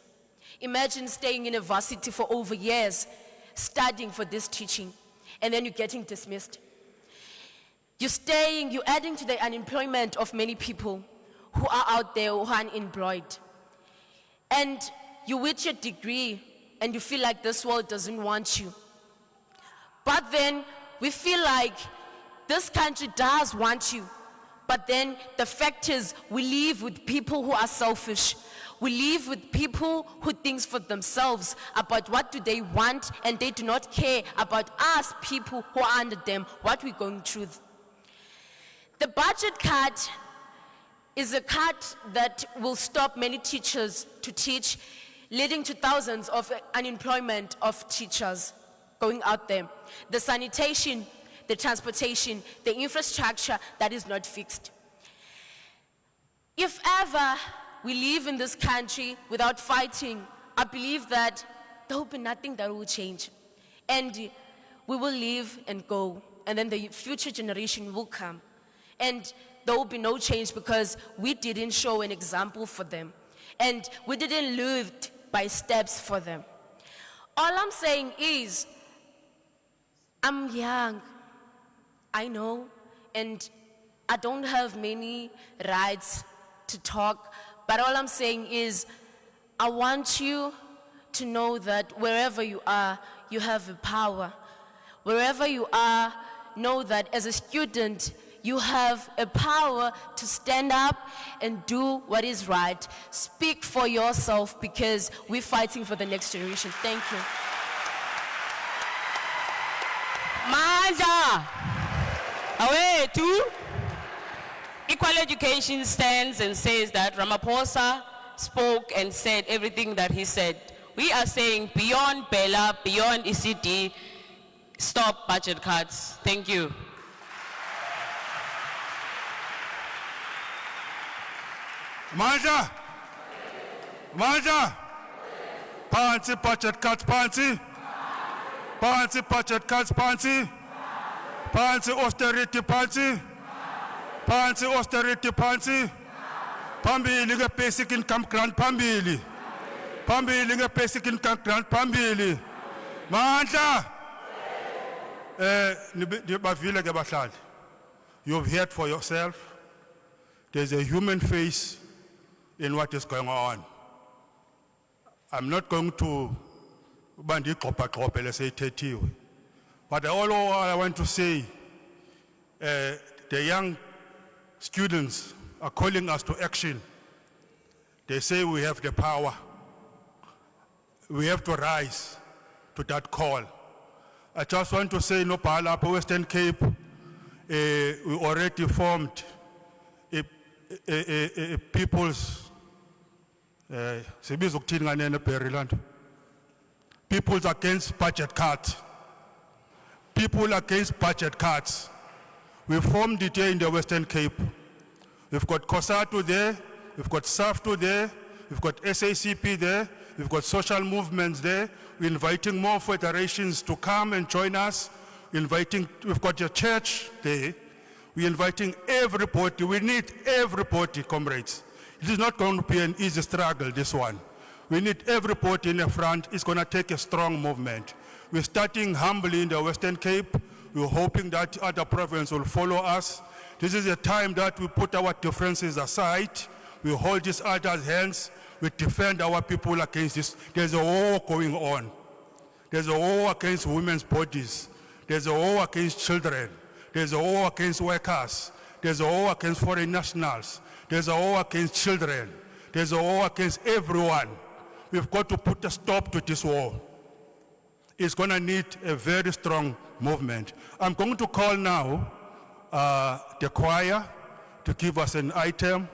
Imagine staying in a varsity for over years, studying for this teaching, and then you're getting dismissed. You're adding to the unemployment of many people who are out there who are unemployed. And you with your degree and you feel like this world doesn't want you. But then we feel like this country does want you. But then the fact is we live with people who are selfish. We live with people who think for themselves about what do they want, and they do not care about us people who are under them, what we're going through. The budget cut is a cut that will stop many teachers to teach, leading to thousands of unemployment of teachers going out there. The sanitation, the transportation, the infrastructure that is not fixed. If ever we live in this country without fighting, I believe that there will be nothing that will change. And we will live and go, and then the future generation will come. And there will be no change because we didn't show an example for them. And we didn't live by steps for them. All I'm saying is, I'm young, I know, and I don't have many rights to talk, but all I'm saying is, I want you to know that wherever you are, you have a power. Wherever you are, know that as a student, you have a power to stand up and do what is right. Speak for yourself, because we're fighting for the next generation. Thank you. Manja, away too. Equal education stands and says that Ramaphosa spoke and said everything that he said. We are saying beyond Bella, beyond ECD, stop budget cuts. Thank you. Manja! Pansi budget cuts, Pansi! Pansi budget cuts, Pansi! Pansi austerity, Pansi! Pansi austerity, Pansi! Pambili nge basic income grant, Pambili! Pambili nge basic income grant, Pambili! Manja! You've heard for yourself. There's a human face in what is going on. I'm not going to say But all I want to say, the young students are calling us to action. They say we have the power. We have to rise to that call. I just want to say, no, Pala, Western Cape, we already formed a people's, people's against budget cuts. People against budget cuts. We formed it here in the Western Cape. We've got COSATU there, we've got SAFTU there, we've got SACP there, we've got social movements there. We're inviting more federations to come and join us. We've got your church there. We're inviting everybody. We need everybody, comrades. It is not going to be an easy struggle, this one. We need everybody in the front. It's going to take a strong movement. We're starting humbly in the Western Cape. We're hoping that other provinces will follow us. This is a time that we put our differences aside. We hold each other's hands. We defend our people against this. There's a war going on. There's a war against women's bodies. There's a war against children. There's a war against workers. There's a war against foreign nationals. There's a war against children. There's a war against everyone. We've got to put a stop to this war. It's going to need a very strong movement. I'm going to call now the choir to give us an item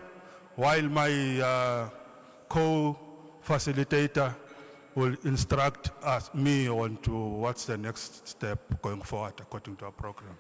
while my co-facilitator will instruct me on to what's the next step going forward according to our program.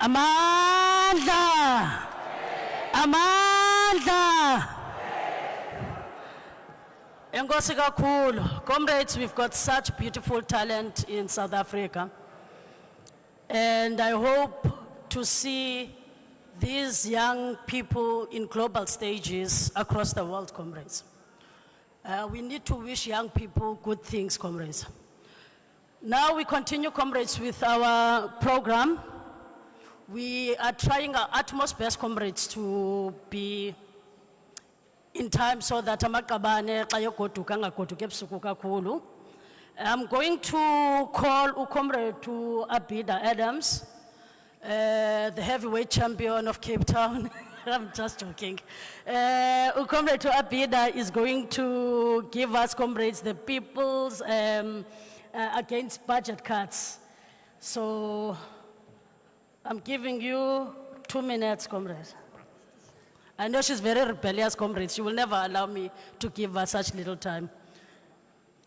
Amandla! Amandla! Enkosi kakhulu. Comrades, we've got such beautiful talent in South Africa. And I hope to see these young people in global stages across the world, comrades. We need to wish young people good things, comrades. Now we continue, comrades, with our program. We are trying our utmost best, comrades, to be in time so that amaqabane xa yogoduka angagoduki ebusuku kakhulu. I'm going to call Comrade to Abida Adams, the heavyweight champion of Cape Town. I'm just joking. Comrade to Abida is going to give us, comrades, the people's against budget cuts. So I'm giving you 2 minutes, comrades. I know she's very rebellious, comrades. She will never allow me to give her such little time.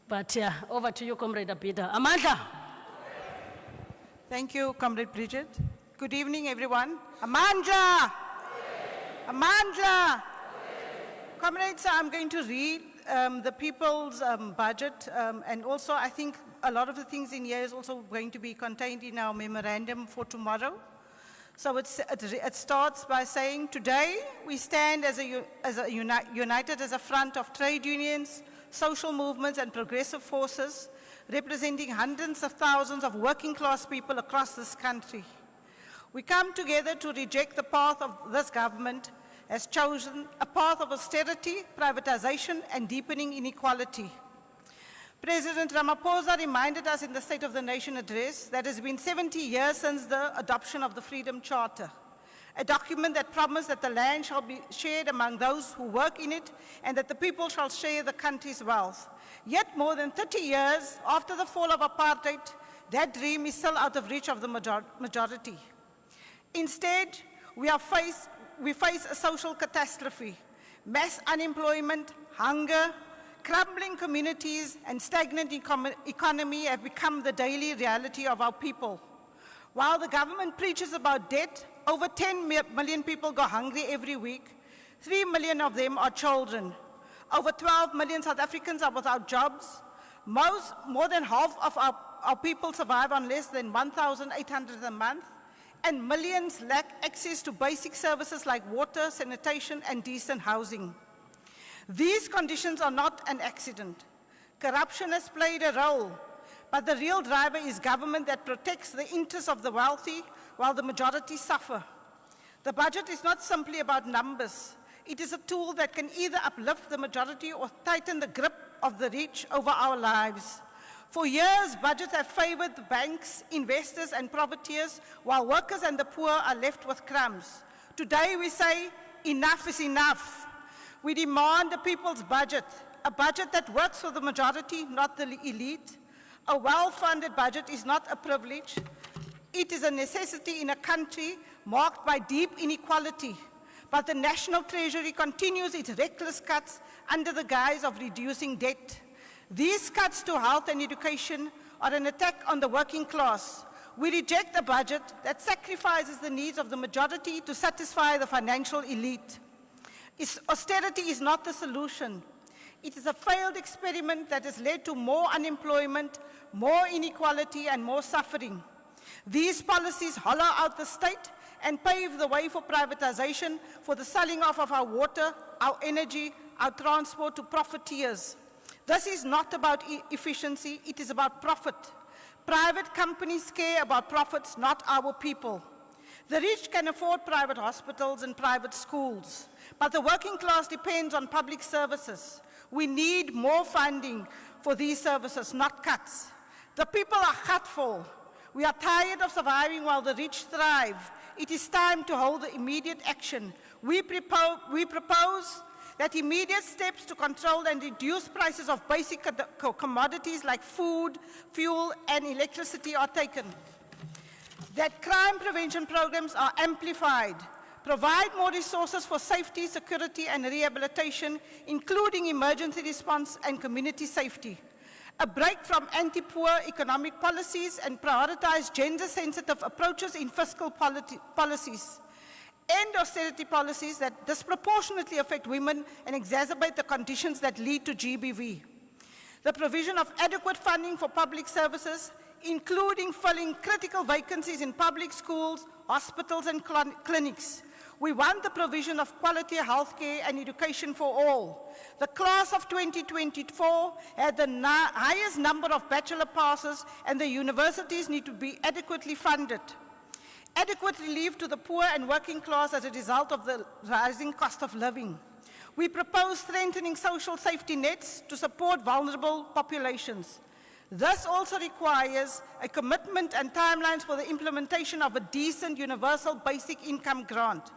But yeah, over to you, Comrade Abida. Amandla! Thank you, Comrade Bridget. Good evening, everyone. Amandla! Amandla! Comrades, I'm going to read the people's budget, and also I think a lot of the things in here is also going to be contained in our memorandum for tomorrow. So it starts by saying, today we stand united as a front of trade unions, social movements and progressive forces representing hundreds of thousands of working class people across this country. We come together to reject the path of this government has chosen, a path of austerity, privatization and deepening inequality. President Ramaphosa reminded us in the State of the Nation address that it has been 70 years since the adoption of the Freedom Charter, a document that promised that the land shall be shared among those who work in it and that the people shall share the country's wealth. Yet more than 30 years after the fall of apartheid, that dream is still out of reach of the majority. Instead, we face a social catastrophe. Mass unemployment, hunger, crumbling communities and stagnant economy have become the daily reality of our people. While the government preaches about debt, over 10 million people go hungry every week. 3 million of them are children. Over 12 million South Africans are without jobs. More than half of our people survive on less than 1,800 a month. And millions lack access to basic services like water, sanitation, and decent housing. These conditions are not an accident. Corruption has played a role, but the real driver is government that protects the interests of the wealthy while the majority suffer. The budget is not simply about numbers. It is a tool that can either uplift the majority or tighten the grip of the rich over our lives. For years, budgets have favored the banks, investors, and profiteers, while workers and the poor are left with crumbs. Today, we say, enough is enough. We demand a people's budget, a budget that works for the majority, not the elite. A well-funded budget is not a privilege. It is a necessity in a country marked by deep inequality. But the National Treasury continues its reckless cuts under the guise of reducing debt. These cuts to health and education are an attack on the working class. We reject a budget that sacrifices the needs of the majority to satisfy the financial elite. Austerity is not the solution. It is a failed experiment that has led to more unemployment, more inequality, and more suffering. These policies hollow out the state and pave the way for privatization, for the selling off of our water, our energy, our transport to profiteers. This is not about efficiency, it is about profit. Private companies care about profits, not our people. The rich can afford private hospitals and private schools, but the working class depends on public services. We need more funding for these services, not cuts. The people are hurtful. We are tired of surviving while the rich thrive. It is time to hold the immediate action. We propose that immediate steps to control and reduce prices of basic commodities like food, fuel, and electricity are taken. That crime prevention programs are amplified. Provide more resources for safety, security, and rehabilitation, including emergency response and community safety. a break from anti-poor economic policies and prioritize gender-sensitive approaches in fiscal policies, end austerity policies that disproportionately affect women and exacerbate the conditions that lead to GBV. The provision of adequate funding for public services, including filling critical vacancies in public schools, hospitals and clinics. We want the provision of quality healthcare and education for all. The class of 2024 had the highest number of bachelor passes, and the universities need to be adequately funded. Adequate relief to the poor and working class as a result of the rising cost of living. We propose strengthening social safety nets to support vulnerable populations. This also requires a commitment and timelines for the implementation of a decent universal basic income grant.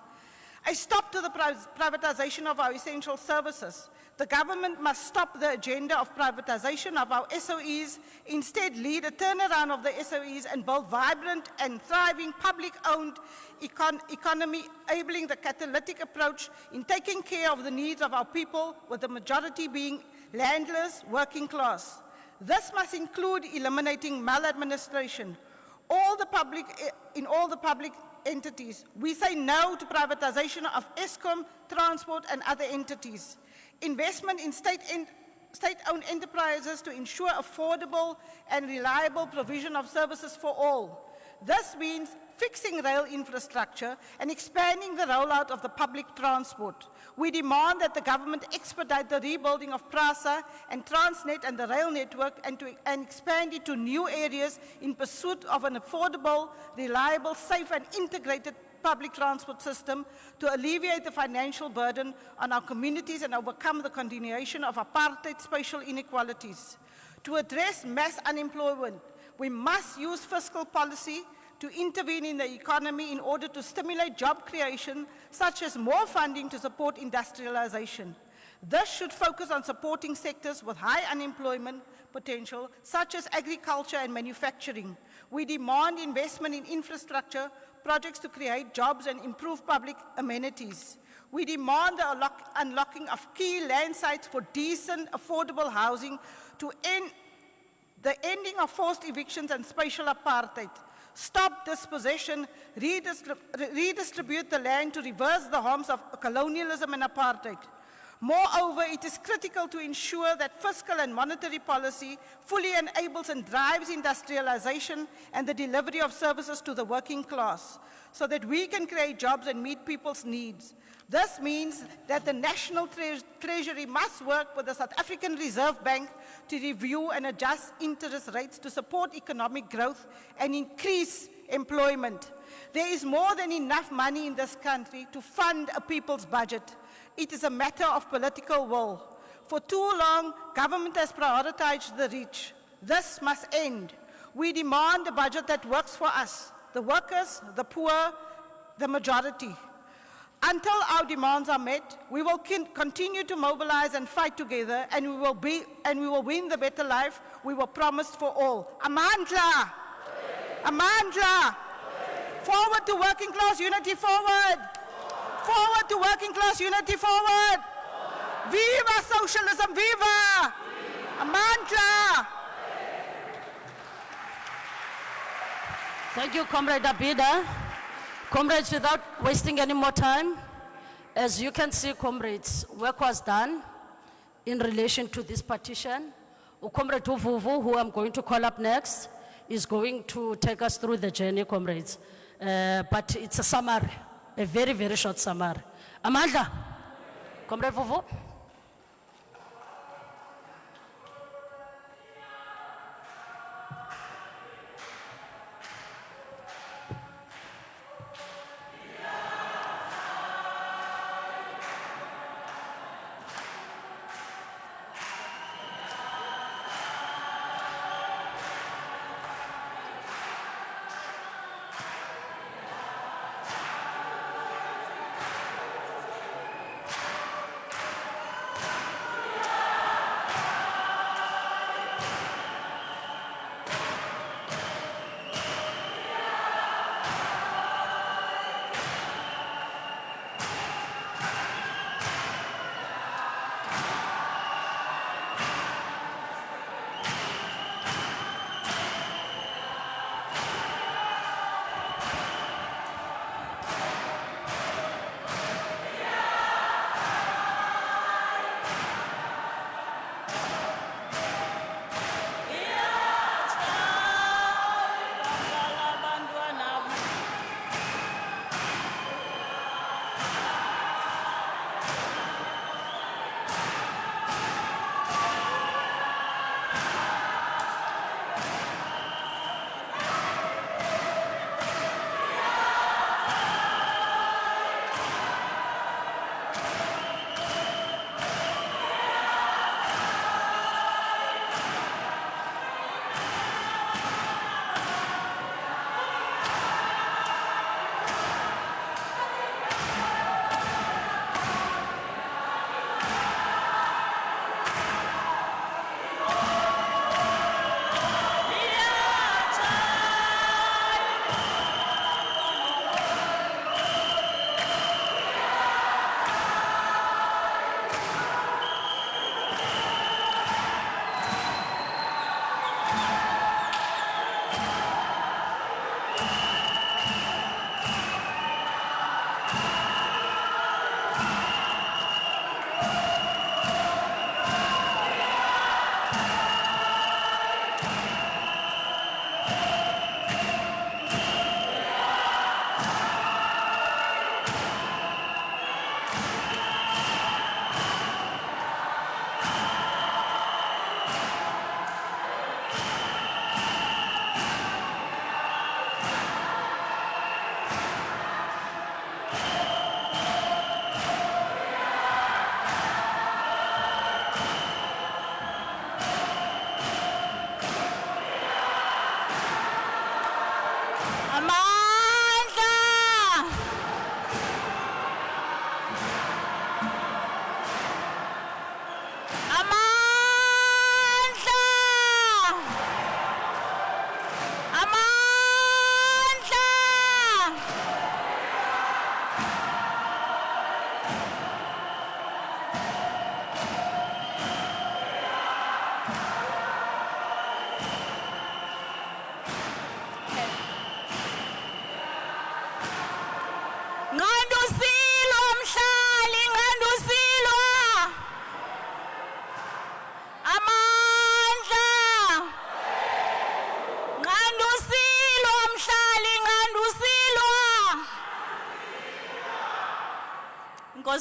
A stop to the privatization of our essential services. The government must stop the agenda of privatization of our SOEs, instead lead a turnaround of the SOEs and build vibrant and thriving public-owned economy, enabling the catalytic approach in taking care of the needs of our people, with the majority being landless, working class. This must include eliminating maladministration. In all the public entities. We say no to privatization of Eskom, transport and other entities. Investment in state-owned enterprises to ensure affordable and reliable provision of services for all. This means fixing rail infrastructure and expanding the rollout of the public transport. We demand that the government expedite the rebuilding of PRASA and Transnet and the rail network and expand it to new areas in pursuit of an affordable, reliable, safe and integrated public transport system to alleviate the financial burden on our communities and overcome the continuation of apartheid spatial inequalities. To address mass unemployment, we must use fiscal policy to intervene in the economy in order to stimulate job creation, such as more funding to support industrialization. This should focus on supporting sectors with high unemployment potential, such as agriculture and manufacturing. We demand investment in infrastructure projects to create jobs and improve public amenities. We demand the unlocking of key land sites for decent, affordable housing to end the ending of forced evictions and spatial apartheid. Stop dispossession, redistribute the land to reverse the harms of colonialism and apartheid. Moreover, it is critical to ensure that fiscal and monetary policy fully enables and drives industrialization and the delivery of services to the working class, so that we can create jobs and meet people's needs. This means that the National Treasury must work with the South African Reserve Bank to review and adjust interest rates to support economic growth and increase employment. There is more than enough money in this country to fund a people's budget. It is a matter of political will. For too long, government has prioritized the rich. This must end. We demand a budget that works for us, the workers, the poor, the majority. Until our demands are met, we will continue to mobilize and fight together, and we will win the better life we were promised for all. Amandla! Amandla! Forward to working class unity, forward! Forward to working class unity, forward! Viva socialism, viva! Amandla! Thank you, Comrade Abida. Comrades, without wasting any more time, as you can see, comrades, work was done in relation to this petition. Comrade Uvuvu, who I'm going to call up next, is going to take us through the journey, comrades. But it's a summary, a very, very short summary. Amandla, Comrade Vuvu.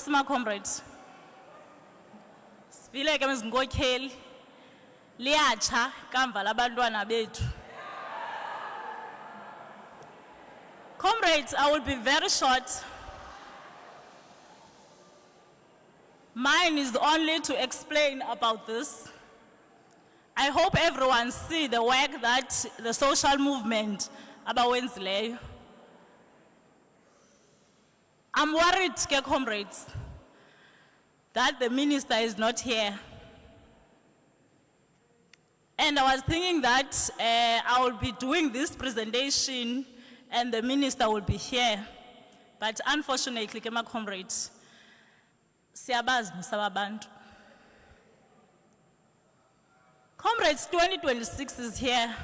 Enkosi ma comrades. Sifile ke mzinkokheli liyatsha kamva labantwana bethu. Comrades, I will be very short. Mine is only to explain about this. I hope everyone see the work that the social movement about Wednesday. I'm worried, comrades, that the minister is not here. And I was thinking that I will be doing this presentation and the minister will be here. But unfortunately, my comrades, siyabazi nisababantu. Comrades, 2026 is here.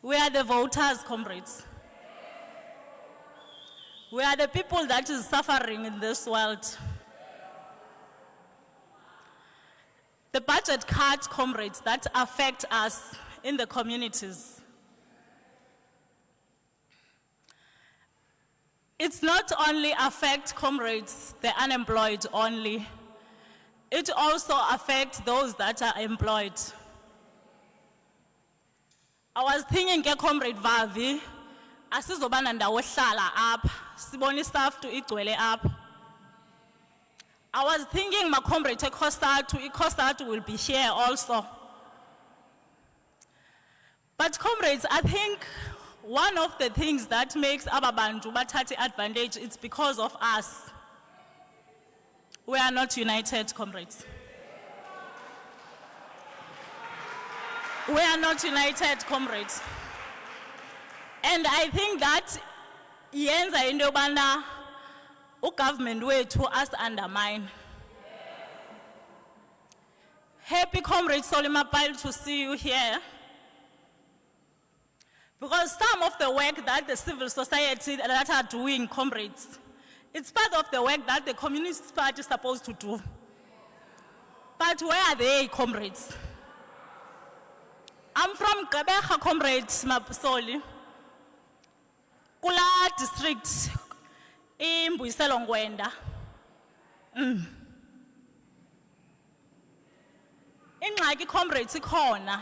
We are the voters, comrades. We are the people that is suffering in this world. The budget cuts, comrades, that affect us in the communities. It's not only affect, comrades, the unemployed only. It also affects those that are employed. I was thinking, comrade Vavi, asizobana ndawo hlala apha, sibone staff to igcwele apha. I was thinking, my comrade Ekostatu will be here also. But comrades, I think one of the things that makes Ababantu bathathe advantage, it's because of us. We are not united, comrades. We are not united, comrades. And I think that yenza into yobana ugovernment wethu us undermine. Happy, comrade Solimapile, to see you here. Because some of the work that the civil society that are doing, comrades, it's part of the work that the Communist Party is supposed to do. But where are they, comrades? I'm from Kabeja, comrades, Mapsoli. Kula district, in Buiselongwenda. In Ngaki, comrades, Ikona.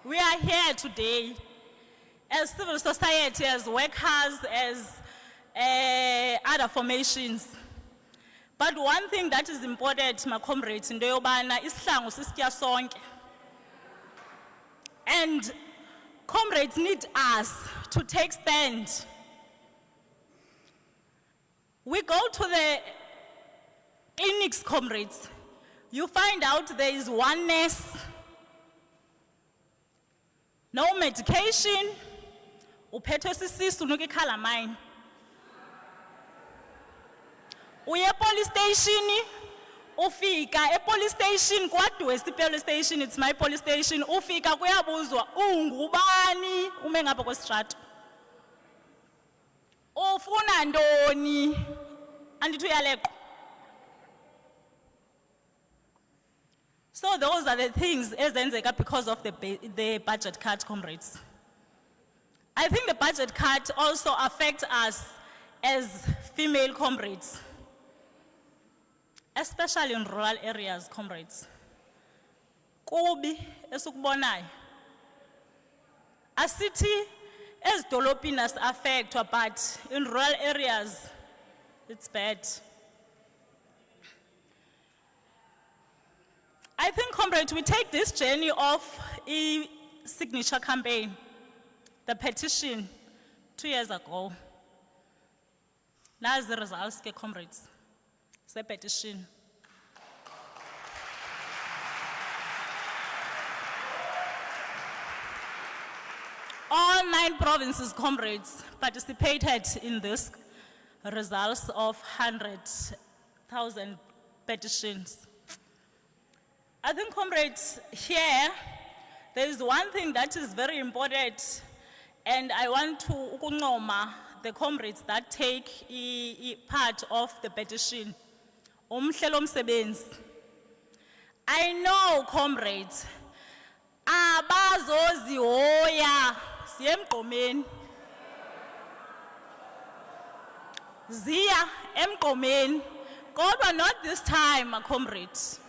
We are here today as civil society, as workers, as other formations. But one thing that is important, my comrades, in Deobana, is Slangu Siskia Sonke. And comrades need us to take stand. We go to the clinics, comrades. You find out there is one nurse, no medication, uphethe sisisu nokikhala mine. Uye police station, ufika police station, kwadwe police station, it's my police station, ufika kuyabuzwa ungubani ume ngapha kwestrato. Ufuna ndoni andithi uyaleqa. So those are the things ezenzeka because of the budget cut, comrades. I think the budget cut also affects us as female comrades, especially in rural areas, comrades. Kubi esukubonai. A city as dolopinas affect, but in rural areas, it's bad. I think, comrades, we take this journey of a signature campaign, the petition 2 years ago. Now the results, comrades. It's a petition. All 9 provinces, comrades, participated in this results of 100,000 petitions. I think, comrades, here, there is one thing that is very important, and I want to ukunqoma the comrades that take part of the petition. Umhlelo msebenzi. I know, comrades, abazozihoya siyemgqomeni. ziya emgqomeni, kodwa not this time, my comrades.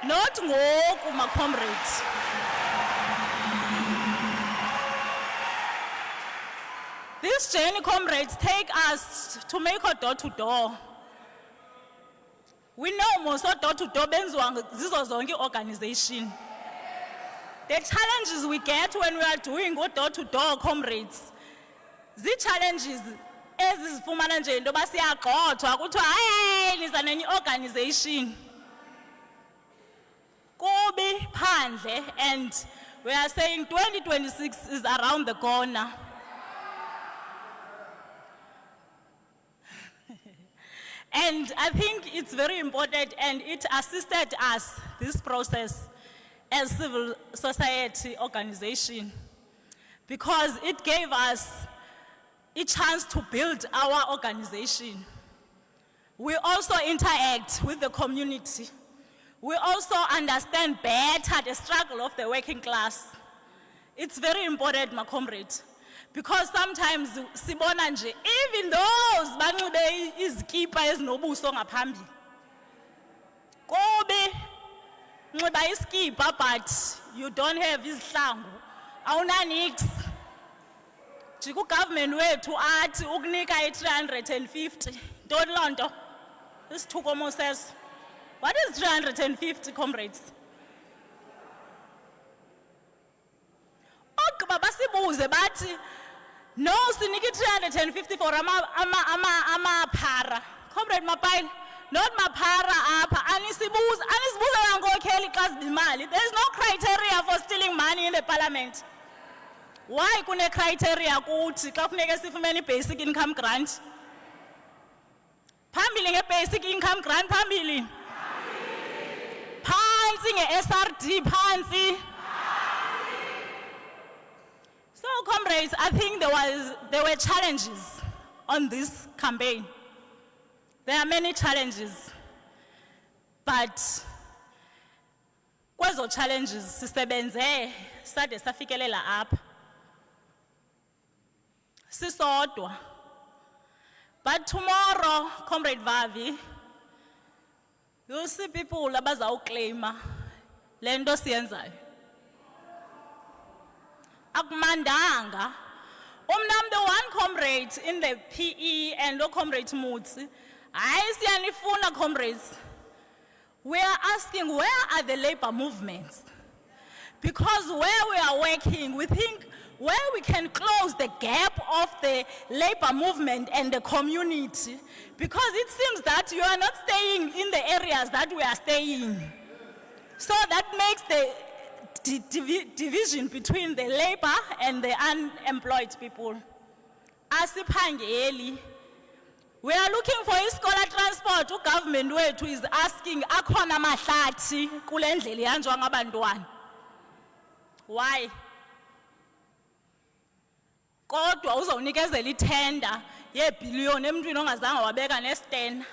Not ngoku, my comrades. This journey, comrades, take us to make a door to door. We know most of door to door zizo zonke organization. The challenges we get when we are doing door to door, comrades, the challenges ezifumana nje into basiyagqothwa kuthiwa hey niza nenye organization. Kubi phandle, and we are saying 2026 is around the corner. And I think it's very important, and it assisted us, this process, as civil society organization, because it gave us a chance to build our organization. We also interact with the community. We also understand better the struggle of the working class. It's very important, my comrades. Because sometimes sibona nje, even those banxibe izikipa ezinobuso ngaphambili. Kobe nxiba iskipa but you don't have izihlangu. Awuna nix. Jiku government wethu athi ukunika i350. Don't lonto. This Tukomo says, what is 350, comrades? Ok baba sibuze bathi no, siniki 350 for ama para. Comrade Mapail, not mapara apa. Anisibuza yango Kelly class bimali. There is no criteria for stealing money in the parliament. Why kune criteria kuthi xa kufuneka sifumene basic income grant? Phambili nge-basic income grant phambili. Phansi nge-SRD phansi. So, comrades, I think there were challenges on this campaign. There are many challenges, but kwezo challenges sisebenze sade safikelela apha. Sisodwa. But tomorrow, Comrade Vavi, you'll see people abazawuclaima le nto siyenzayo. Akumandanga. I'm the one comrade in the PE and no comrade Mutsi. I see any funa comrades. We are asking, where are the labor movements? Because where we are working, we think where we can close the gap of the labor movement and the community. Because it seems that you are not staying in the areas that we are staying. So that makes the division between the labor and the unemployed people. Asiphangeli. We are looking for iskola transport. The government wethu is asking akhona mahlathi kule ndlela ihanjwa ngabantwana. Why? Kodwa uzawunikezela itender yeebhiliyoni emntwini ongazange wabeka nestena.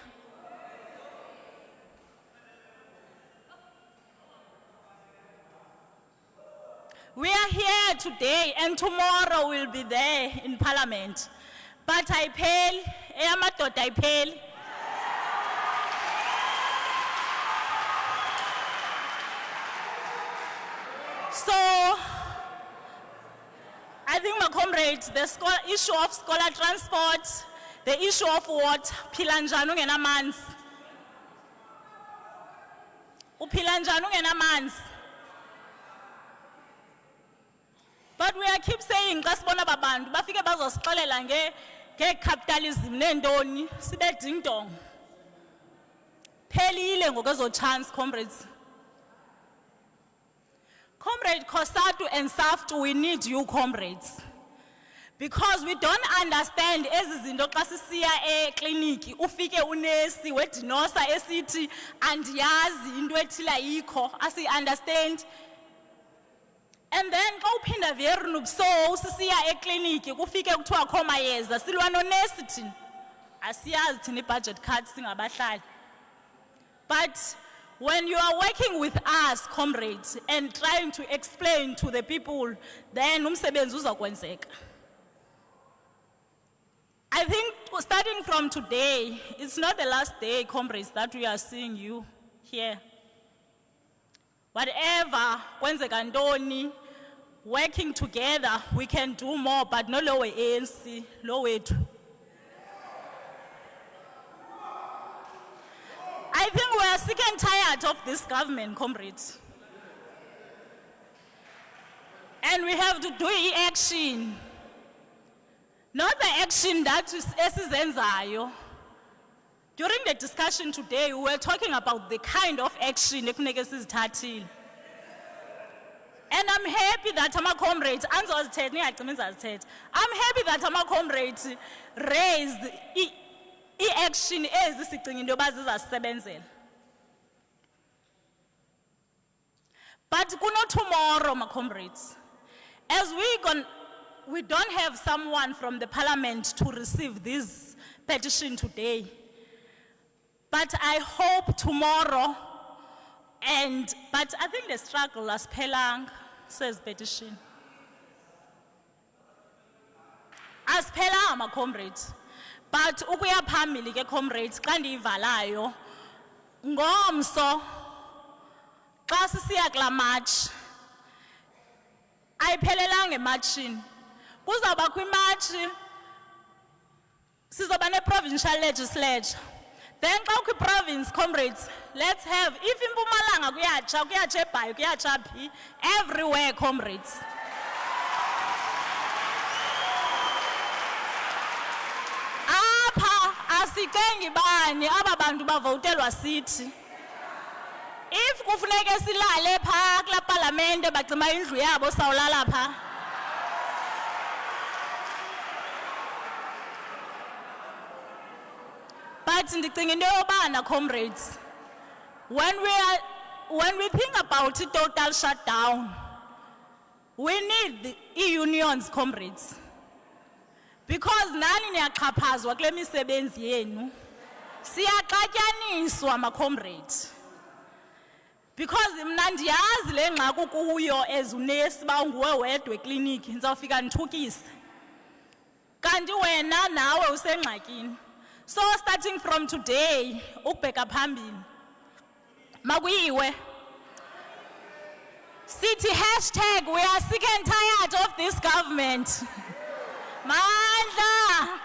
We are here today and tomorrow we'll be there in Parliament. But I pay, I pay. So, I think my comrades, the issue of scholar transport, the issue of what? Pilanjanu ngenamans. Upilanjanu ngenamans. But we are keep saying, kasibona babantu, bafike bazosixelela nge-capitalism nendoni, sibe ding dong. Phelile ngokezo chance, comrades. Comrade Kosatu and Saftu, we need you, comrades. Because we don't understand ezizinto xa sisiya ekliniki ufike unesi wedinosa esithi andiyazi into ethile ayikho, asi understand. And then xa uphinda viernu so sisiya ekliniki kufike kuthiwa akho mayeza silwa nonesi thina. Asiyazi thina i-budget card singabahlali. But when you are working with us, comrades, and trying to explain to the people, then umsebenzi uzakwenzeka. I think starting from today, it's not the last day, comrades, that we are seeing you here. Whatever, kwenzeka ntoni, working together, we can do more, but no lower ANC, low wethu. I think we are sick and tired of this government, comrades. And we have to do action. Not the action that is esizenzayo. During the discussion today, we were talking about the kind of action ekufuneka sizithathile. And I'm happy that our comrades, I'm happy that our comrades raised action ezisicinga into yoba zizasebenzela. But kuno tomorrow, my comrades, as we don't have someone from the parliament to receive this petition today. But I hope tomorrow, but I think the struggle as Pelang says petition. As Pelang, my comrades. But ukuya phambili ke comrades, xa ndiyivalayo, ngomso, xa sisiya kula march, ayiphelelanga emarchini. Kuzawuba kwimarch, sizoba ne-provincial legislature. Then xa kwi-province, comrades, let's have, if impumalanga kuyatsha eBhayi, kuyatsha phi, everywhere, comrades. Apha asicengi bani aba bantu bavotelwa sithi. If kufuneka silale pha kula parliament bacima indlu yabo sawulala pha. But ndicinga into yobana, comrades, when we think about a total shutdown, we need the unions, comrades. Because nani niyaxhaphazwa kule misebenzi yenu, siyaxatyaniswa, ma comrades. Because mna ndiyazi le ngxaki kuyo as unesi ba nguwe wedwa ekliniki, ndizawufika ndithukise. Kanti wena nawe usengxakini. So starting from today, ukubheka phambili, makuyiwe. City hashtag, we are sick and tired of this government. Mandla.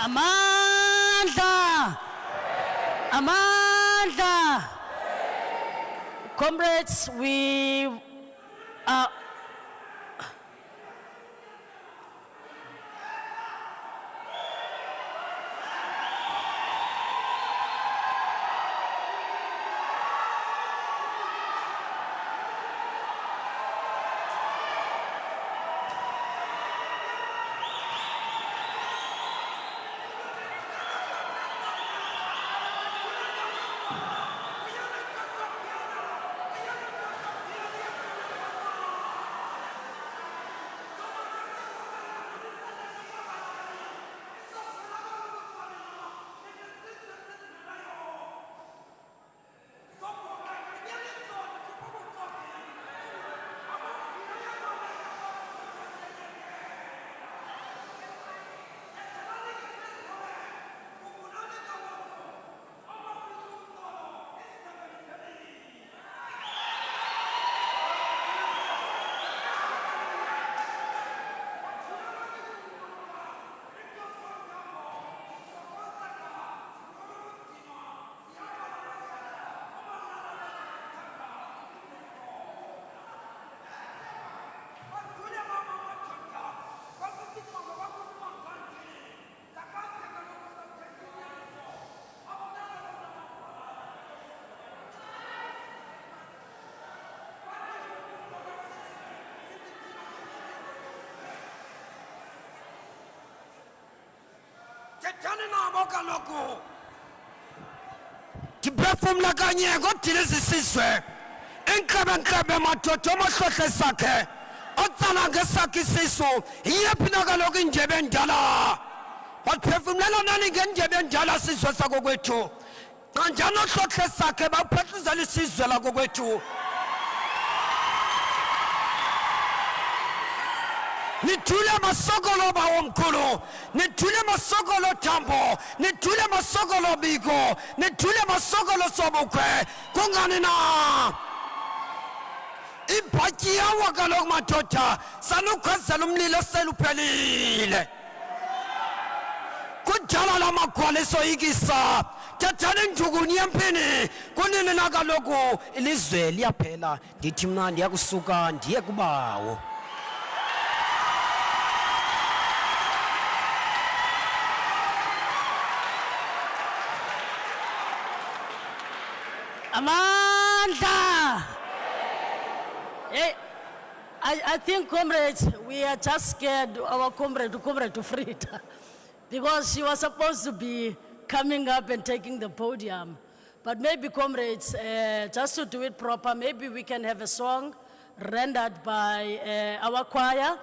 Amandla! Amandla! Comrades, we Tethani nabo kaloku. Ndiphefumla kanye kodile sisizwe. Enkrebe madoda omahlohle sakhe. Otsala ngesakhe isisu. Iyephi na kaloku indlebe endala. Baphefumlela nani ngendlebe endala sizwe sakokwethu. Kanjani ohlohle sakhe baphathizela isizwe lakokwethu. Nithule masokolo bawomkhulu, nithule masokolo Tambo, nithule masokolo Biko, nithule masokolo Sobukwe. Kungani na? Ibhatyi yawa kaloku madoda, sanukhwezela umlilo seluphelile. Kujala la magwala esoyikisa. Thethani njuguni yempini. Kunini na kaloku ilizwe liyaphela. Ndithi mna ndiyakusuka ndiye kubawo. Amanda! Hey, I think, comrades, we are just scared our comrade to Frida, because she was supposed to be coming up and taking the podium. But maybe, comrades, just to do it proper, maybe we can have a song rendered by our choir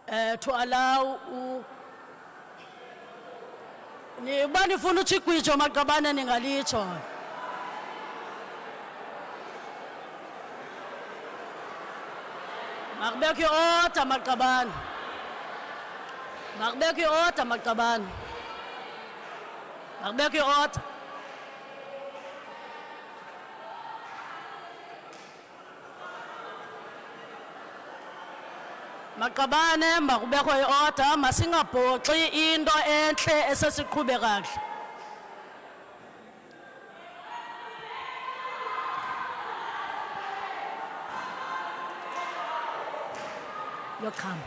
to allow. Ni bani funu chikwicho makabana ningalicho. Makbeki ota magkaban. Makbeki ota magkaban. Makbeki ota. Makabane makubekho iorder masingaphoxi into enhle esesiqhube kahle. You come.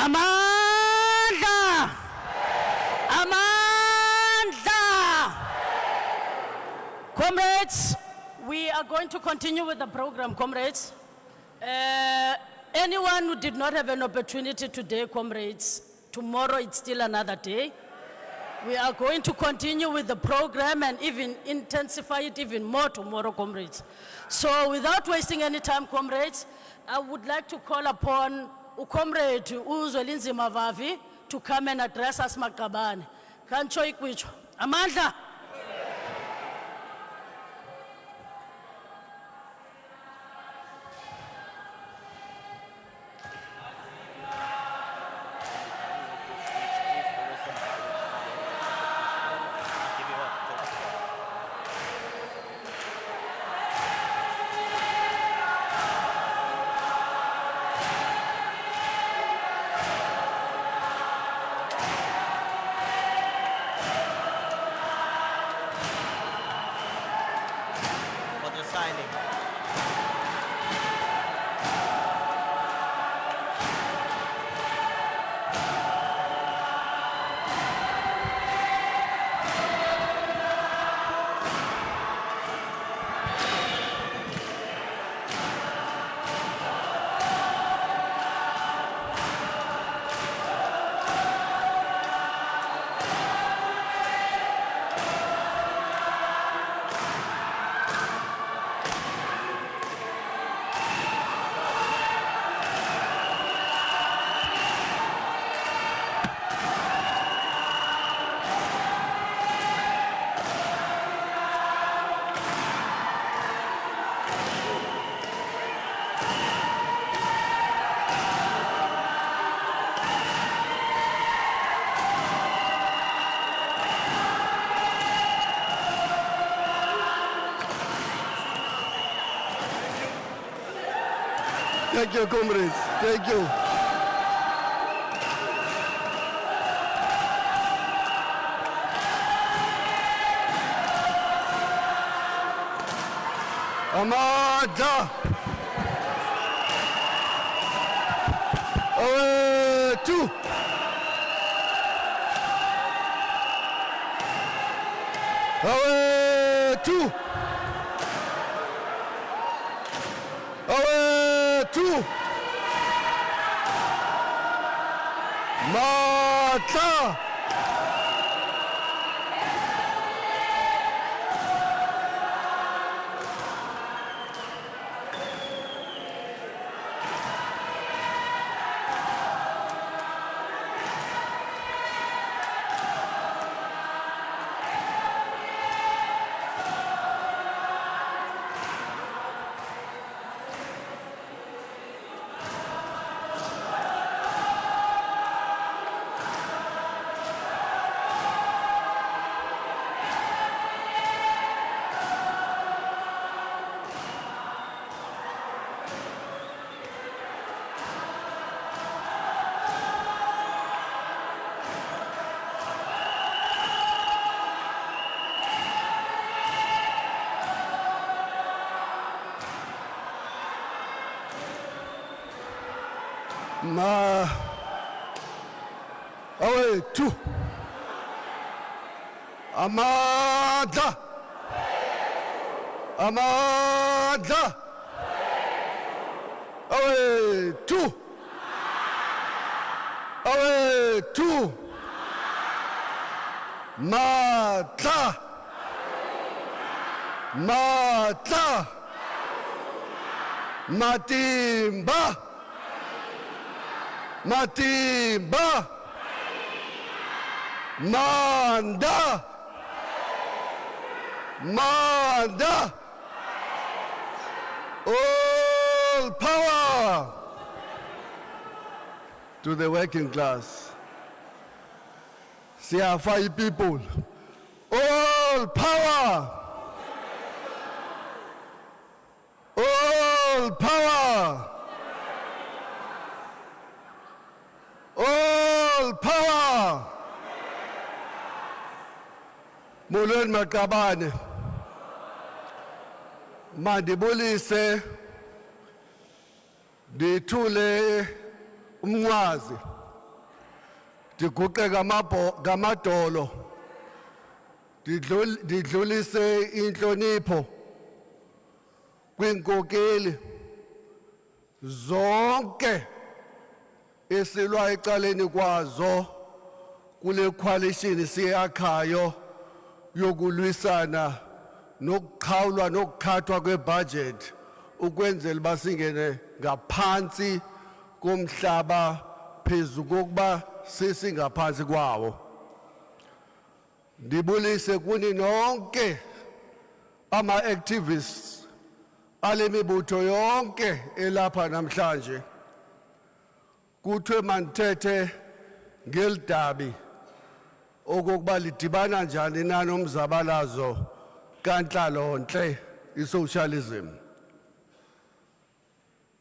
Amanda! Amanda! Comrades, we are going to continue with the program, comrades. Anyone who did not have an opportunity today, comrades, tomorrow it's still another day. We are going to continue with the program and even intensify it even more tomorrow, comrades. So without wasting any time, comrades, I would like to call upon Comrade Uzwelinzima Vavi to come and address us Makabane. Kancho ikwicho. Amandla. For the signing. Thank you, comrades. Thank you. Amada. Two. Two. Two. Mata. Two. Amada. Amada. Two. Two. Mata. Mata. Matimba. Matimba. Manda. Manda. All power to the working class. CFI people. All power. All power. All power. Mulweni Makabane. Mandibulise. Dithule umnqwazi. Diguqe ngamadolo. Didlulise inhlonipho kwinkokeli zonke esilwa ecaleni kwazo kule coalition siyakhayo yokulwisana nokuqhawulwa nokukhathwa kwebudget ukwenzela basingene ngaphansi komhlaba phezu kokuba sesingaphansi kwawo. Ndibulise kuni nonke ama-activists alemibutho yonke elapha namhlanje. Kuthiwe mandithethe ngelidabi okokuba lidibana njani nanomzabalazo kanhlalonhle i-socialism.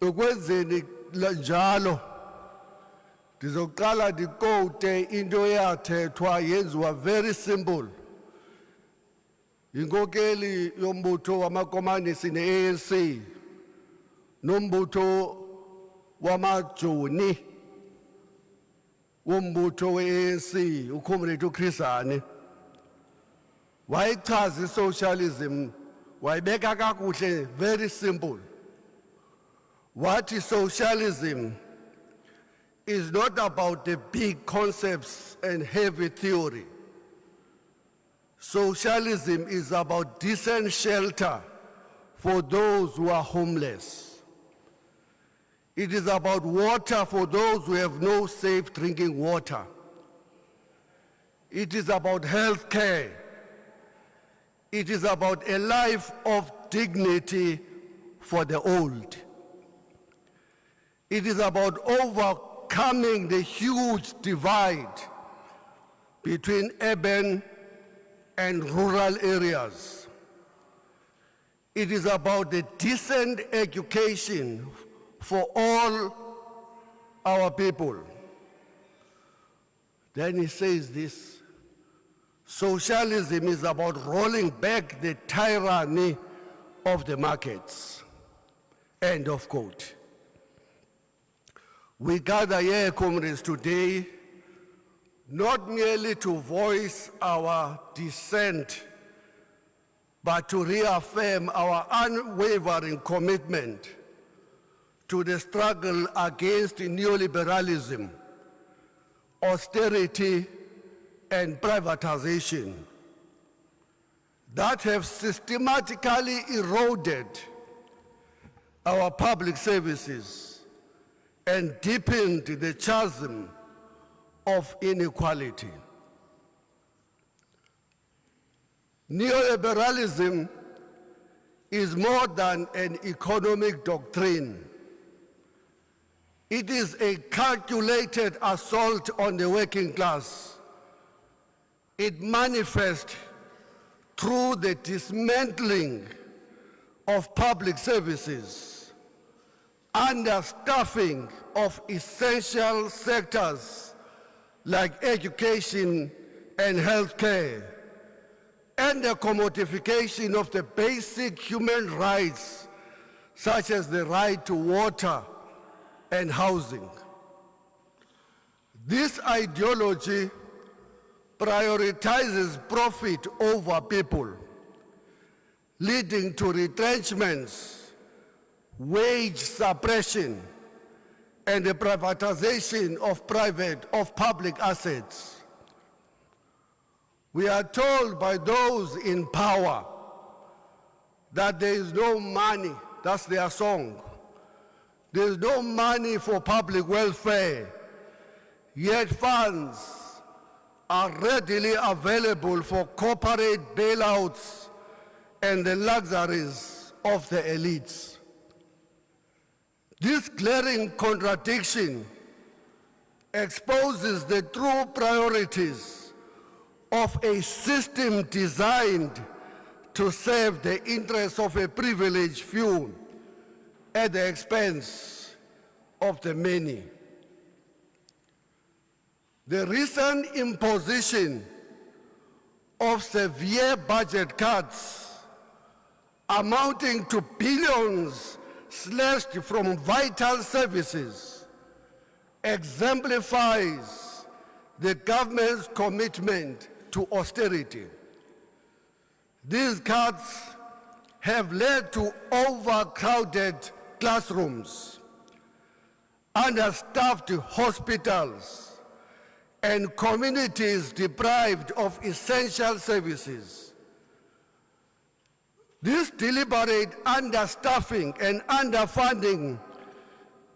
Ukwenzeni njalo ndizoqala ndikote into eyathethwa yenziwa very simple yinkokeli yombutho wamakomanisi ne-ANC nombutho wamajoni wombutho we-ANC uComrade uChrisane wayichaza i-socialism wayibeka kakuhle very simple. What is socialism is not about the big concepts and heavy theory. Socialism is about decent shelter for those who are homeless. It is about water for those who have no safe drinking water. It is about health care. It is about a life of dignity for the old. It is about overcoming the huge divide between urban and rural areas. It is about the decent education for all our people. Then he says this, socialism is about rolling back the tyranny of the markets. End of quote. We gather here, comrades, today, not merely to voice our dissent, but to reaffirm our unwavering commitment to the struggle against neoliberalism, austerity, and privatization that have systematically eroded our public services and deepened the chasm of inequality. Neoliberalism is more than an economic doctrine. It is a calculated assault on the working class. It manifests through the dismantling of public services, understaffing of essential sectors like education and healthcare, and the commodification of the basic human rights, such as the right to water and housing. This ideology prioritizes profit over people, leading to retrenchments, wage suppression, and the privatization of public assets. We are told by those in power that there is no money, that's their song. There is no money for public welfare, yet funds are readily available for corporate bailouts and the luxuries of the elites. This glaring contradiction exposes the true priorities of a system designed to serve the interests of a privileged few at the expense of the many. The recent imposition of severe budget cuts amounting to billions slashed from vital services exemplifies the government's commitment to austerity. These cuts have led to overcrowded classrooms, understaffed hospitals, and communities deprived of essential services. This deliberate understaffing and underfunding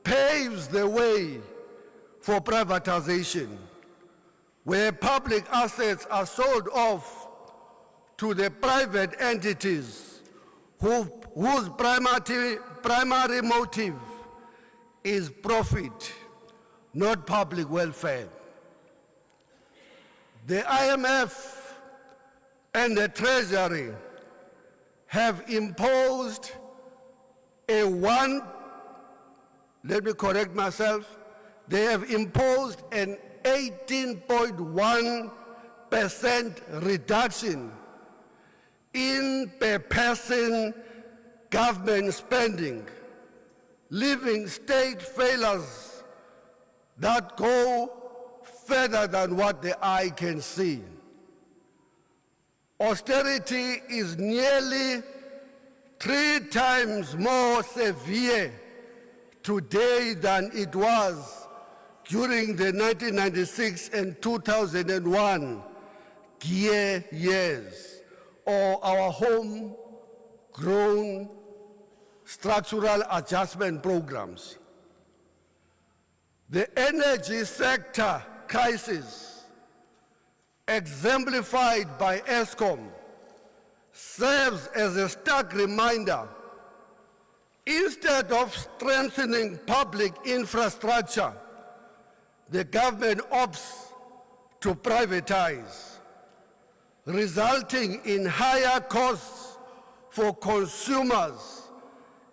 paves the way for privatization, where public assets are sold off to the private entities whose primary motive is profit, not public welfare. The IMF and the Treasury have imposed let me correct myself, they have imposed an 18.1% reduction in per person government spending, leaving state failures that go further than what the eye can see. Austerity is nearly 3 times more severe today than it was during the 1996 and 2001 years, or our homegrown structural adjustment programs. The energy sector crisis, exemplified by ESCOM, serves as a stark reminder. Instead of strengthening public infrastructure, the government opts to privatize, resulting in higher costs for consumers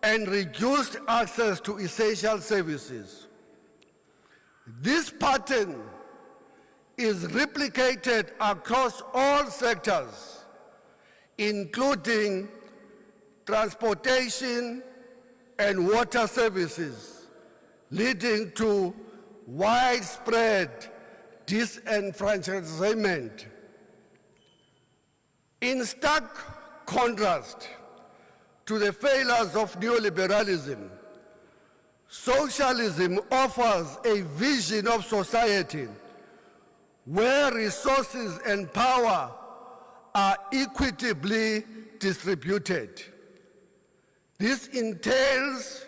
and reduced access to essential services. This pattern is replicated across all sectors, including transportation and water services, leading to widespread disenfranchisement. In stark contrast to the failures of neoliberalism, socialism offers a vision of society where resources and power are equitably distributed. This entails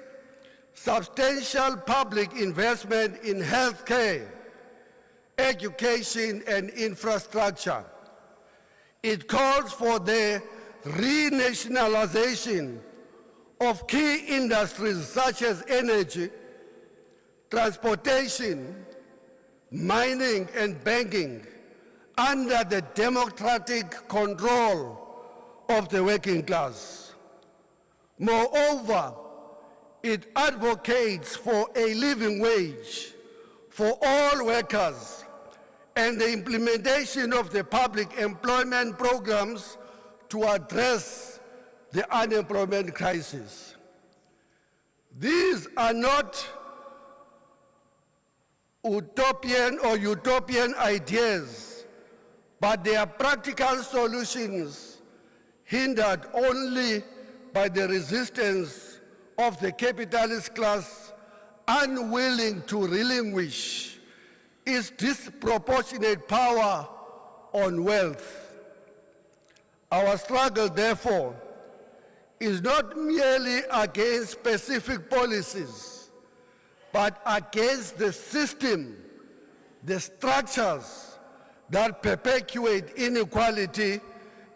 substantial public investment in healthcare, education, and infrastructure. It calls for the renationalization of key industries such as energy, transportation, mining, and banking under the democratic control of the working class. Moreover, it advocates for a living wage for all workers and the implementation of the public employment programs to address the unemployment crisis. These are not utopian ideas, but they are practical solutions hindered only by the resistance of the capitalist class, unwilling to relinquish its disproportionate power on wealth. Our struggle, therefore, is not merely against specific policies, but against the system, the structures that perpetuate inequality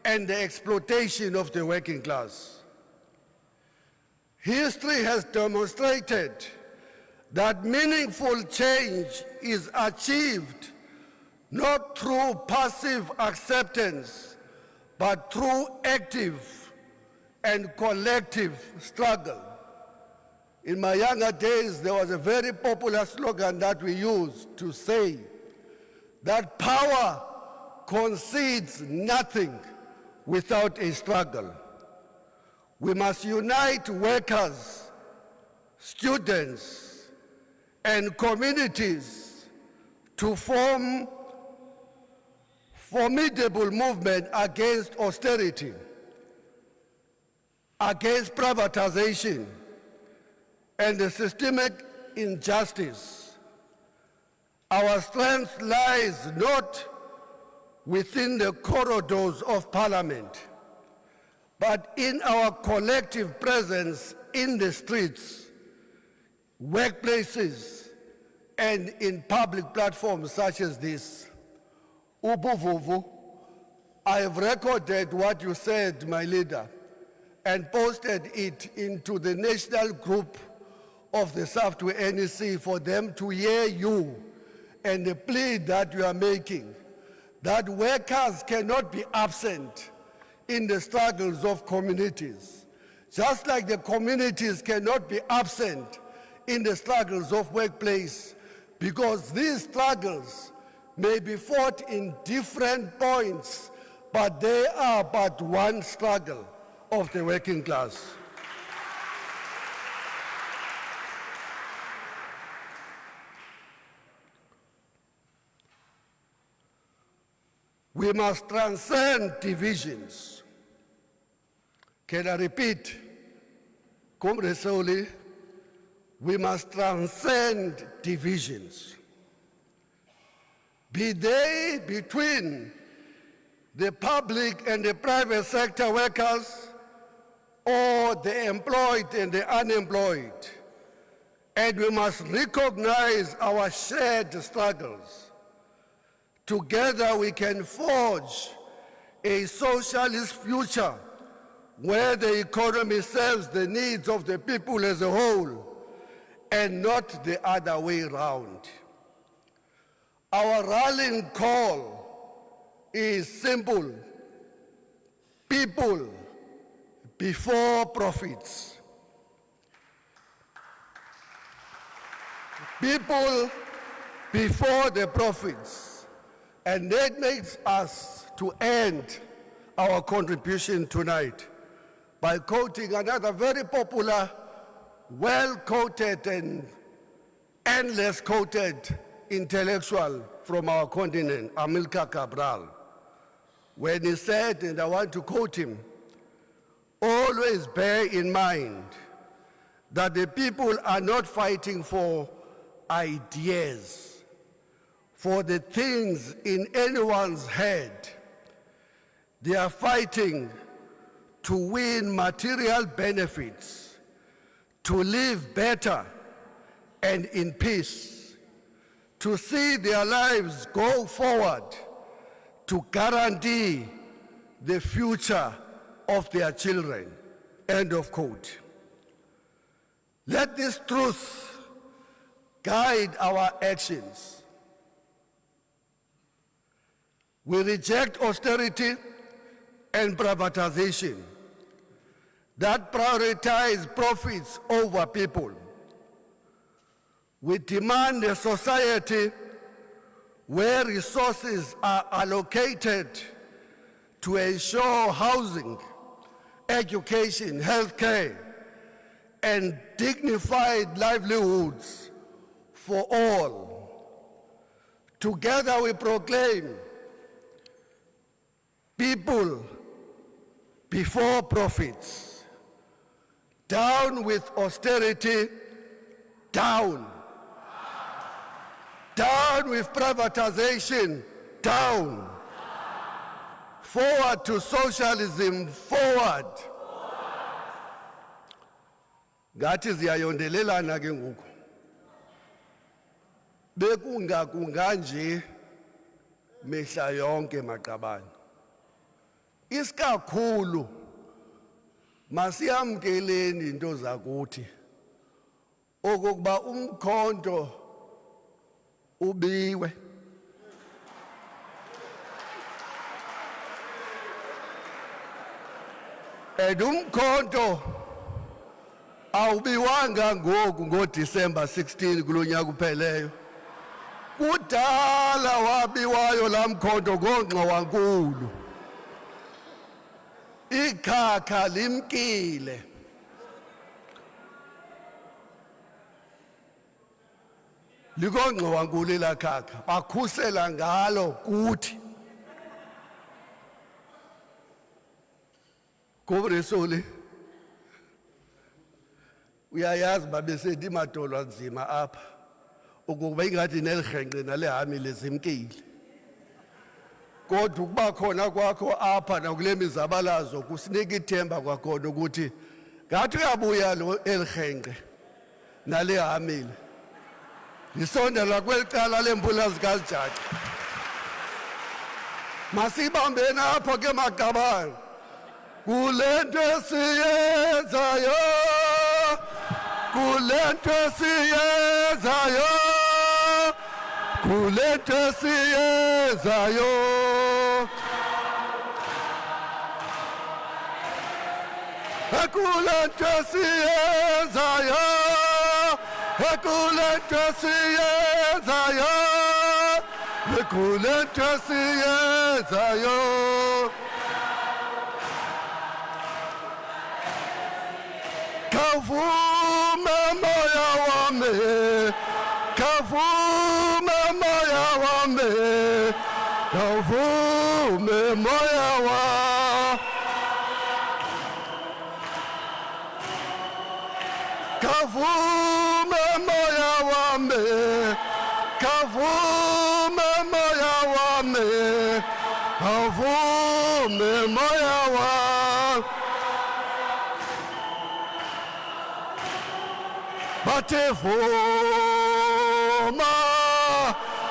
and the exploitation of the working class. History has demonstrated that meaningful change is achieved not through passive acceptance, but through active and collective struggle. In my younger days, there was a very popular slogan that we used to say that power concedes nothing without a struggle. We must unite workers, students, and communities to form formidable movement against austerity, against privatization, and the systemic injustice. Our strength lies not within the corridors of Parliament, but in our collective presence in the streets, workplaces, and in public platforms such as this. Ubuvuvu, I have recorded what you said, my leader, and posted it into the national group of the Software NEC for them to hear you and the plea that you are making, that workers cannot be absent in the struggles of communities, just like the communities cannot be absent in the struggles of workplace, because these struggles may be fought in different points, but they are but one struggle of the working class. We must transcend divisions. Can I repeat? Comrade Soli, we must transcend divisions. Be they between the public and the private sector workers, or the employed and the unemployed. And we must recognize our shared struggles. Together we can forge a socialist future where the economy serves the needs of the people as a whole and not the other way around. Our rallying call is simple: people before profits. People before the profits. And that makes us to end our contribution tonight by quoting another very popular, well-quoted and endless quoted intellectual from our continent, Amilcar Cabral, when he said, and I want to quote him, "Always bear in mind that the people are not fighting for ideas, for the things in anyone's head. They are fighting to win material benefits, to live better and in peace, to see their lives go forward, to guarantee the future of their children." End of quote. Let this truth guide our actions. We reject austerity and privatization that prioritize profits over people. We demand a society where resources are allocated to ensure housing, education, healthcare, and dignified livelihoods for all. Together we proclaim people before profits. Down with austerity, down. Down with privatization, down. Forward to socialism, forward. Ngathi ziyayondelelana ke ngoku. Bekungakunganje mihla yonke maqabane. Isikakhulu masiyamkeleni into zakuthi okokuba umkhonto ubiwe. Umkhonto awubiwanga ngoku ngoDisemba 16 kulonyaka upheleyo. Kudala wabiwayo lamkhonto ngoNgqowankulu. Ikhakha limkile. LikoNgqowankulu elakhakha bakhusela ngalo kuthi. Kobresoli uyayazi babesedi madolo nzima apha ukuba ingathi nelirhenqe nale hamile zimkile. Kodwa ukuba khona kwakho apha nakule mizabalazo kusinika ithemba kwakhona ukuthi ngathi uyabuya lo elirhenqe nale hamile. Lisondela kweli cala leempula zikaJaji. Masibambeni apho ke Maqabane. Kule nto esiyenzayo, kule nto esiyenzayo, kule nto esiyenzayo. Kule nto esiyenzayo, kule nto esiyenzayo, kule nto esiyenzayo. Kavume moya wami, kavume moya wami, kavume moya wami, kavume moya wami, kavume moya wami, kavume moya wami. Batevuma,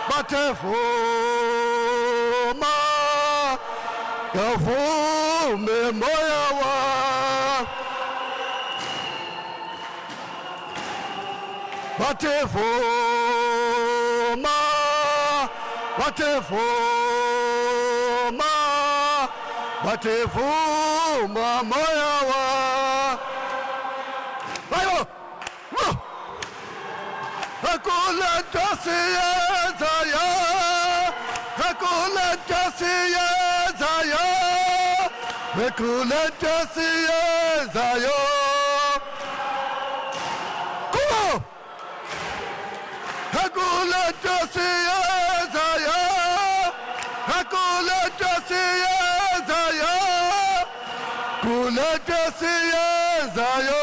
batevuma, kavume moya wa. Batevuma, batevuma, batevuma moya wa. Bayo. Kule nto esiyenzayo, kule nto esiyenzayo, kule nto esiyenzayo. Kubo! Kule nto esiyenzayo, kule nto esiyenzayo, kule nto esiyenzayo.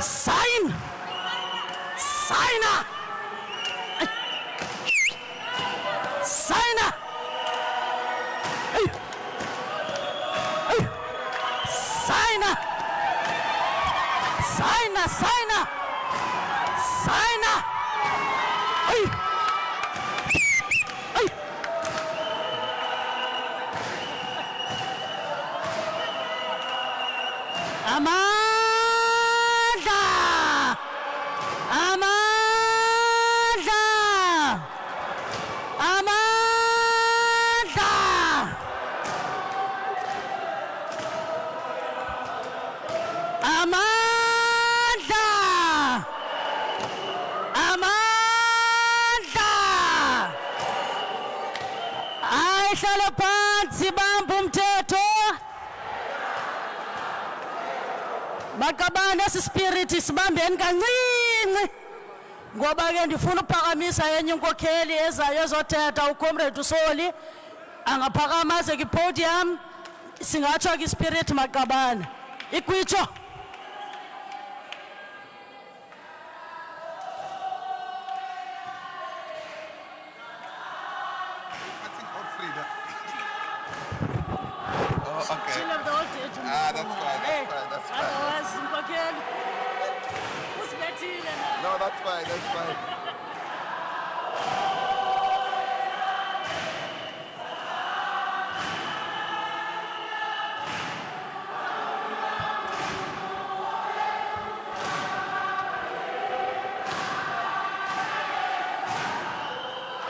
Sign! Signer! Signer! Hey! Hey! Signer! Signer! Signer! Signer! Hey! Hey! Amanda! Amanda! Amanda! Amanda! Amanda! Ayihlale phansi bamba umthetho. Maqabane esispirit sibambeni kancinci. Ngoba ke ndifuna uphakamisa enye inkokheli ezayo ezothetha uComrade uSoli angaphakama ze kwi-podium singatsho ke ispirit Maqabane. Ikwitsho. Oh, okay. Chill of the whole day tomorrow. That's fine, Hey, that's fine. otherwise, inkokheli usibethile na. No, that's fine, that's fine.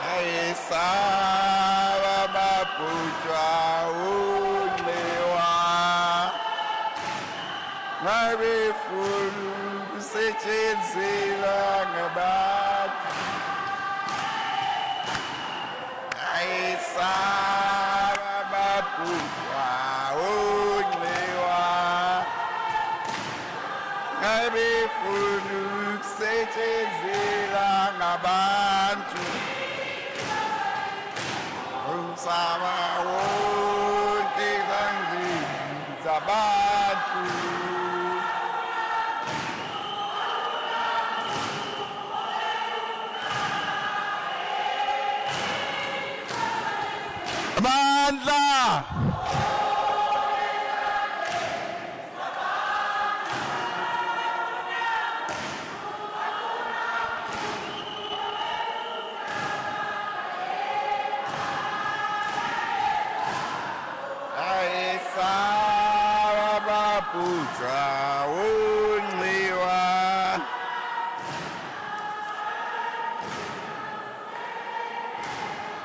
Hey, Saba Bapujwa Ulewa Marifulu Sechenzila Ngabat Hey, Saba Bapujwa Ulewa Marifulu esetshenzela ngabantu umhlaba wonke kangini zabantu amandla ayesaba babhuja unxiwa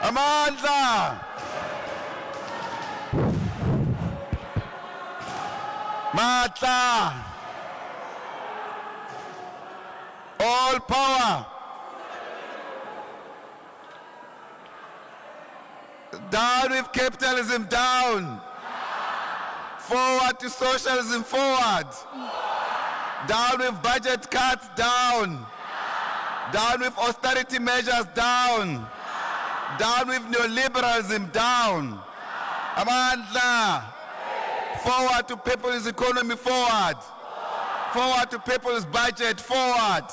amandla matla all power down with capitalism, down. Forward to socialism, forward. Down with budget cuts, down. Down with austerity measures, down. Down with neoliberalism, down. Amandla. Forward to people's economy, forward. Forward to people's budget, forward.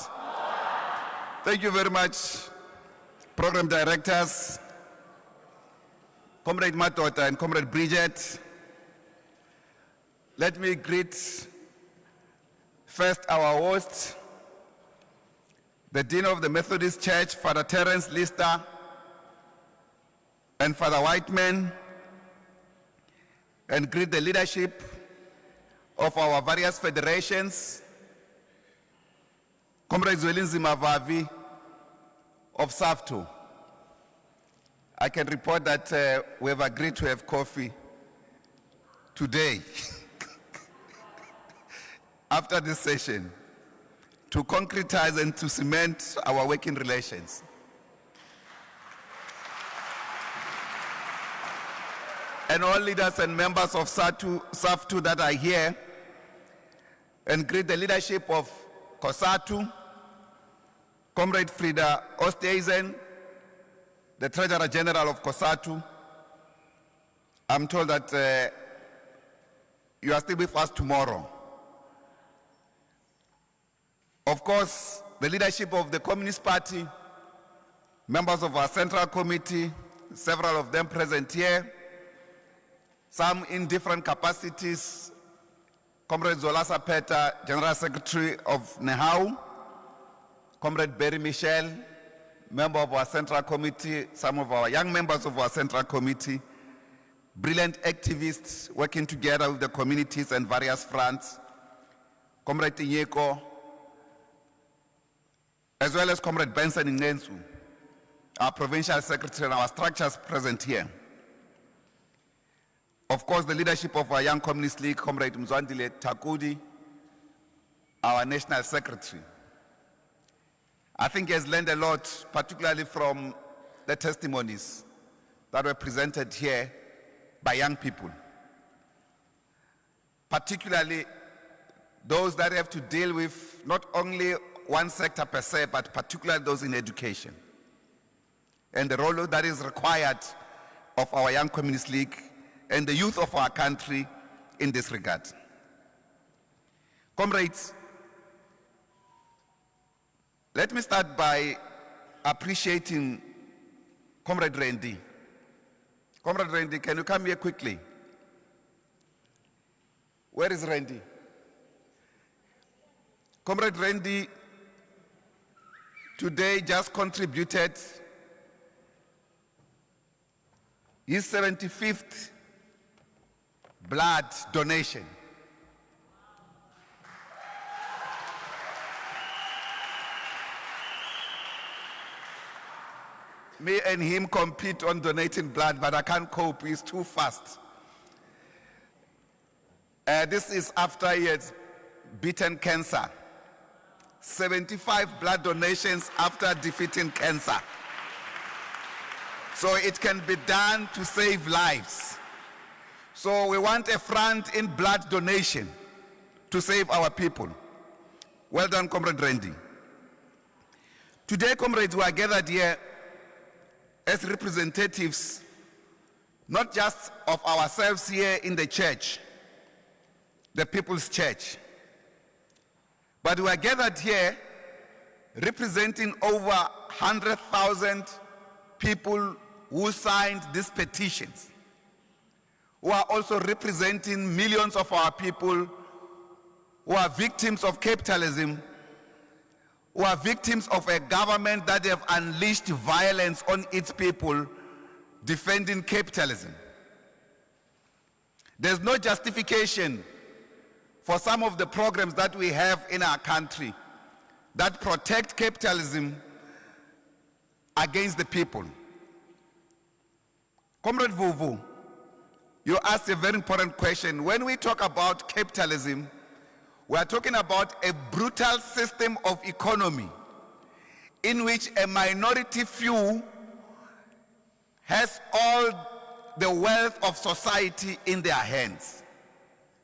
Thank you very much, program directors. Comrade Matota and Comrade Bridget, let me greet first our host, the Dean of the Methodist Church, Father Terence Lister, and Father Whiteman, and greet the leadership of our various federations, Comrade Zwelinzi Mavavi of SAFTO. I can report that we have agreed to have coffee today after this session to concretize and to cement our working relations. And all leaders and members of SAFTO that are here, and greet the leadership of COSATU, Comrade Frida Oosthuizen, the Treasurer General of COSATU. I'm told that you are still with us tomorrow. Of course, the leadership of the Communist Party, members of our Central Committee, several of them present here, some in different capacities. Comrade Zolasa Peta, General Secretary of NEHAU, Comrade Barry Michel, member of our Central Committee, some of our young members of our Central Committee, brilliant activists working together with the communities and various fronts, Comrade Inyeko, as well as Comrade Benson Ngensu, our Provincial Secretary and our structures present here. Of course, the leadership of our Young Communist League, Comrade Mzwandile Takudi, our National Secretary. I think he has learned a lot, particularly from the testimonies that were presented here by young people, particularly those that have to deal with not only one sector per se, but particularly those in education, and the role that is required of our Young Communist League and the youth of our country in this regard. Comrades, let me start by appreciating Comrade Randy. Comrade Randy, can you come here quickly? Where is Randy? Comrade Randy today just contributed his 75th blood donation. Me and him compete on donating blood, but I can't cope, he's too fast. This is after he has beaten cancer. 75 blood donations after defeating cancer. So it can be done to save lives. So we want a front in blood donation to save our people. Well done, Comrade Randy. Today, comrades, we are gathered here as representatives, not just of ourselves here in the church, the People's Church, but we are gathered here representing over 100,000 people who signed these petitions, who are also representing millions of our people who are victims of capitalism, who are victims of a government that have unleashed violence on its people defending capitalism. There's no justification for some of the programs that we have in our country that protect capitalism against the people. Comrade Vuvu, you asked a very important question. When we talk about capitalism, we are talking about a brutal system of economy in which a minority few has all the wealth of society in their hands.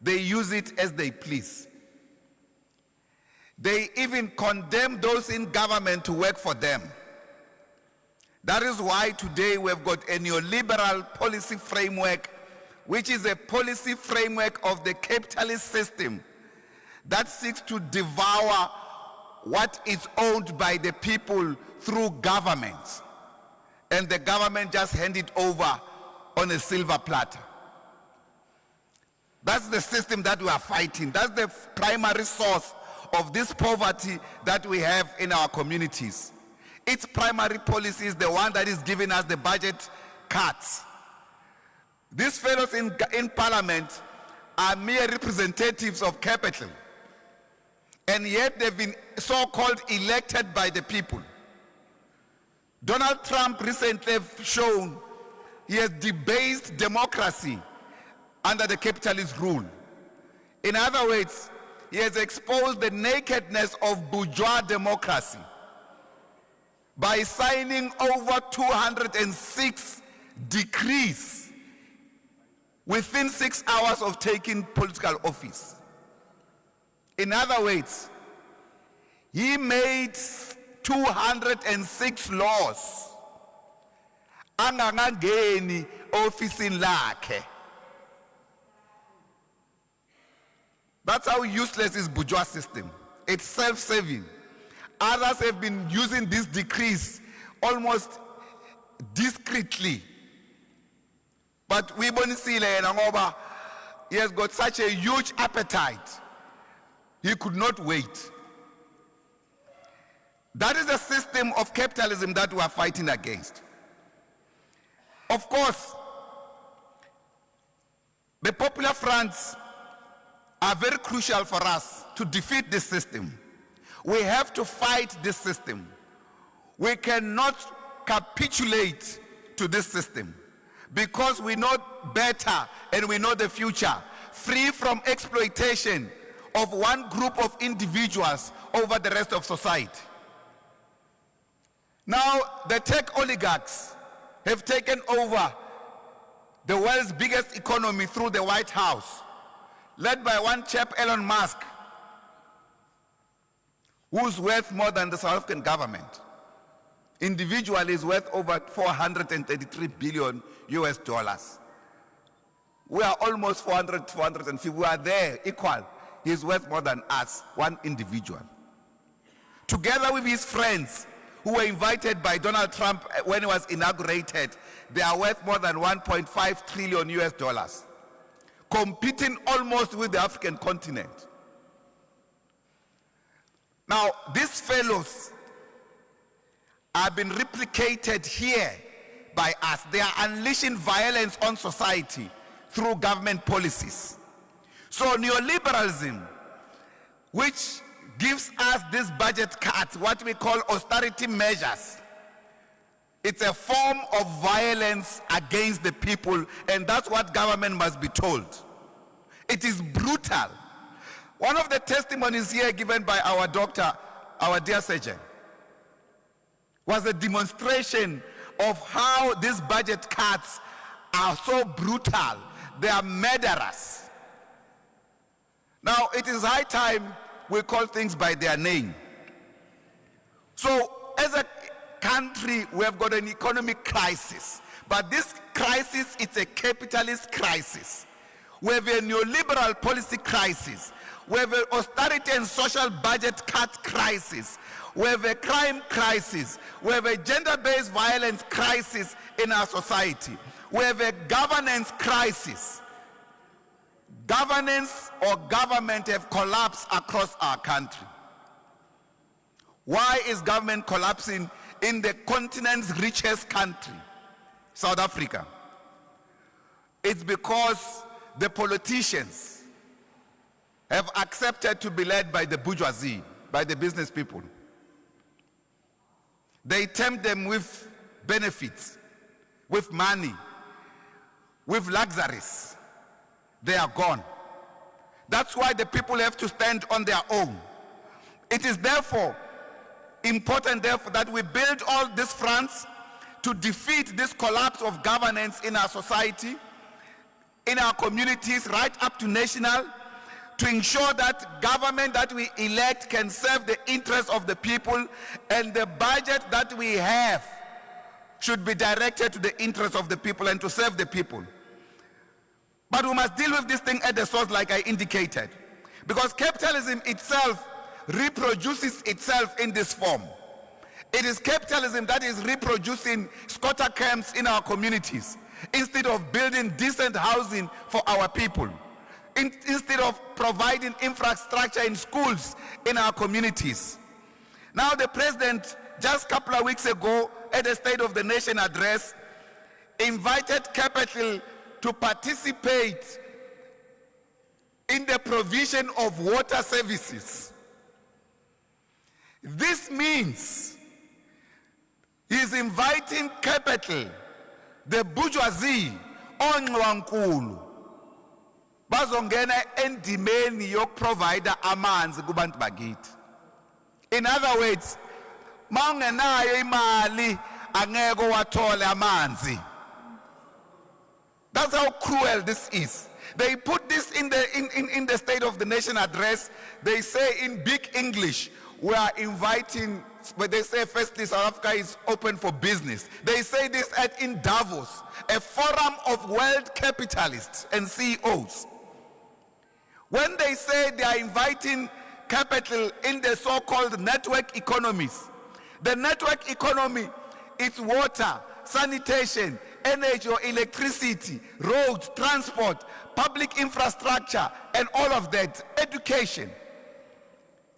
They use it as they please. They even condemn those in government to work for them. That is why today we've got a neoliberal policy framework, which is a policy framework of the capitalist system that seeks to devour what is owned by the people through government. And the government just hand it over on a silver platter. That's the system that we are fighting. That's the primary source of this poverty that we have in our communities. Its primary policy is the one that is giving us the budget cuts. These fellows in parliament are mere representatives of capital, and yet they've been so-called elected by the people. Donald Trump recently has shown he has debased democracy under the capitalist rule. In other words, he has exposed the nakedness of bourgeois democracy by signing over 206 decrees within 6 hours of taking political office. In other words, he made 206 laws angangangeni ofisini lakhe. That's how useless is bourgeois system. It's self-serving. Others have been using these decrees almost discreetly. But we Bonisile Ngoba, he has got such a huge appetite. He could not wait. That is the system of capitalism that we are fighting against. Of course, the popular fronts are very crucial for us to defeat this system. We have to fight this system. We cannot capitulate to this system because we know better and we know the future, free from exploitation of one group of individuals over the rest of society. Now, the tech oligarchs have taken over the world's biggest economy through the White House, led by one chap, Elon Musk, who's worth more than the South African government. Individually is worth over 433 billion US dollars. We are almost 450. We are there, equal. He's worth more than us, one individual. Together with his friends, who were invited by Donald Trump when he was inaugurated, they are worth more than 1.5 trillion US dollars, competing almost with the African continent. Now, these fellows have been replicated here by us. They are unleashing violence on society through government policies. So neoliberalism, which gives us these budget cuts, what we call austerity measures, it's a form of violence against the people, and that's what government must be told. It is brutal. One of the testimonies here given by our doctor, our dear surgeon, was a demonstration of how these budget cuts are so brutal. They are murderous. Now, it is high time we call things by their name. So, as country, we have got an economic crisis. But this crisis, it's a capitalist crisis. We have a neoliberal policy crisis. We have an austerity and social budget cut crisis. We have a crime crisis. We have a gender-based violence crisis in our society. We have a governance crisis. Governance or government have collapsed across our country. Why is government collapsing in the continent's richest country, South Africa? It's because the politicians have accepted to be led by the bourgeoisie, by the business people. They tempt them with benefits, with money, with luxuries. They are gone. That's why the people have to stand on their own. It is therefore important that we build all these fronts to defeat this collapse of governance in our society, in our communities, right up to national, to ensure that government that we elect can serve the interests of the people, and the budget that we have should be directed to the interests of the people and to serve the people. But we must deal with this thing at the source, like I indicated, because capitalism itself reproduces itself in this form. It is capitalism that is reproducing squatter camps in our communities instead of building decent housing for our people, instead of providing infrastructure in schools in our communities. Now the president, just a couple of weeks ago at the State of the Nation address, invited capital to participate in the provision of water services. This means he's inviting capital, the bourgeoisie, onwankulu, bazongena endimeni yokuprovider amanzi kubantu bakithi. In other words, mawungenayo imali angeke wathole amanzi. That's how cruel this is. They put this in the State of the Nation address. They say in big English, we are inviting, but they say firstly South Africa is open for business. They say this in Davos, a forum of world capitalists and CEOs. When they say they are inviting capital in the so-called network economies, the network economy, it's water, sanitation, energy or electricity, roads, transport, public infrastructure, and all of that, education.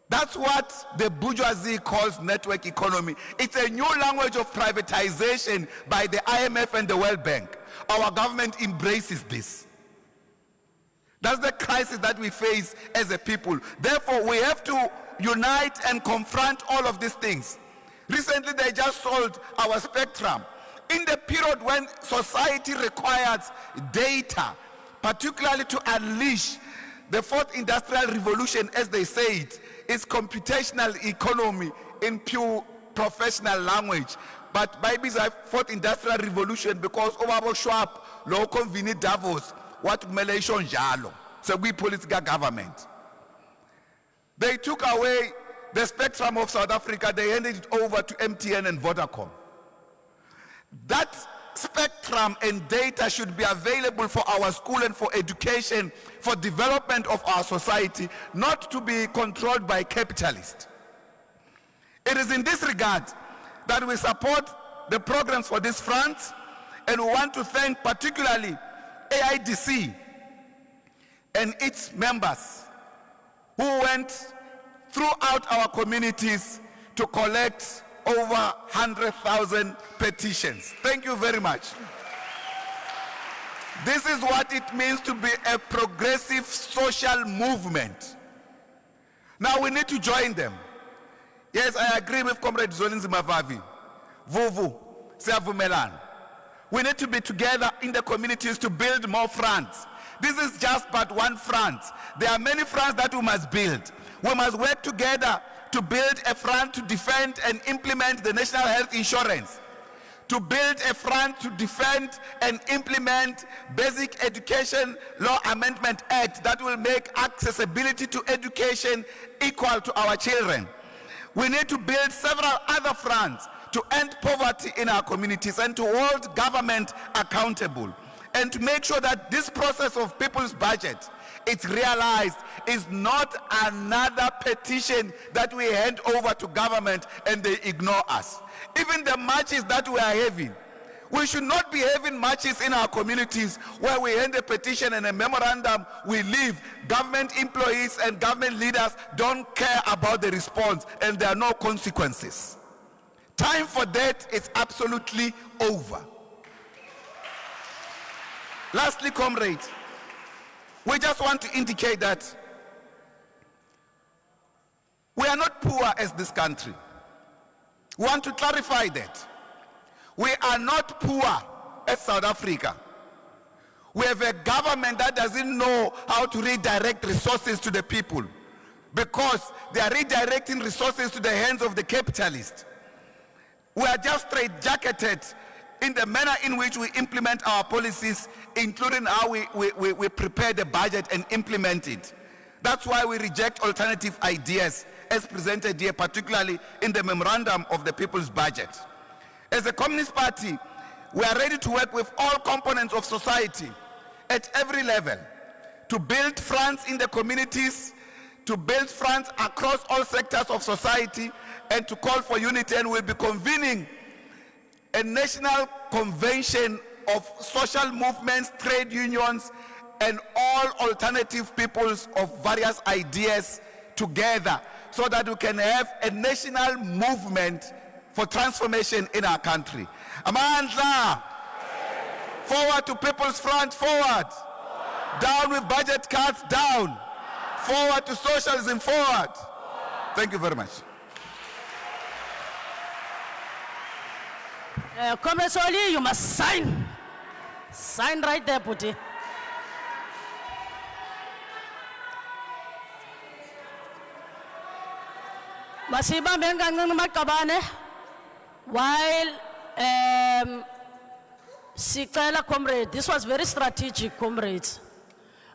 That's what the bourgeoisie calls network economy. It's a new language of privatization by the IMF and the World Bank. Our government embraces this. That's the crisis that we face as a people. Therefore, we have to unite and confront all of these things. Recently, they just sold our spectrum. In the period when society requires data, particularly to unleash the fourth industrial revolution, as they say it, is computational economy in pure professional language. But by this fourth industrial revolution, because Obaba Schwab, lo convene Davos, what Malaysian jalo, so we political government. They took away the spectrum of South Africa, they handed it over to MTN and Vodacom. That spectrum and data should be available for our school and for education, for development of our society, not to be controlled by capitalists. It is in this regard that we support the programs for this front, and we want to thank particularly AIDC and its members who went throughout our communities to collect over 100,000 petitions. Thank you very much. This is what it means to be a progressive social movement. Now we need to join them. Yes, I agree with Comrade Zolinzi Mavavi. Vuvu, Siavumelan. We need to be together in the communities to build more fronts. This is just but one front. There are many fronts that we must build. We must work together to build a front to defend and implement the national health insurance, to build a front to defend and implement basic education law amendment act that will make accessibility to education equal to our children. We need to build several other fronts to end poverty in our communities and to hold government accountable and to make sure that this process of people's budget, it's realized, is not another petition that we hand over to government and they ignore us. Even the marches that we are having, we should not be having marches in our communities where we hand a petition and a memorandum, we leave. Government employees and government leaders don't care about the response and there are no consequences. Time for that is absolutely over. Lastly, comrades, we just want to indicate that we are not poor as this country. We want to clarify that. We are not poor as South Africa. We have a government that doesn't know how to redirect resources to the people because they are redirecting resources to the hands of the capitalists. We are just straight-jacketed in the manner in which we implement our policies, including how we prepare the budget and implement it. That's why we reject alternative ideas as presented here, particularly in the memorandum of the People's Budget. As a Communist Party, we are ready to work with all components of society at every level to build fronts in the communities, to build fronts across all sectors of society, and to call for unity. And we'll be convening a national convention of social movements, trade unions, and all alternative peoples of various ideas together so that we can have a national movement for transformation in our country. Amandla! Forward to People's Front, forward! Down with budget cuts, down! Forward to socialism, forward! Thank you very much. Comrade Soli, you must sign. Sign right there, Puti. Masiba mengang makabane. While Sikela comrade, this was very strategic, comrades.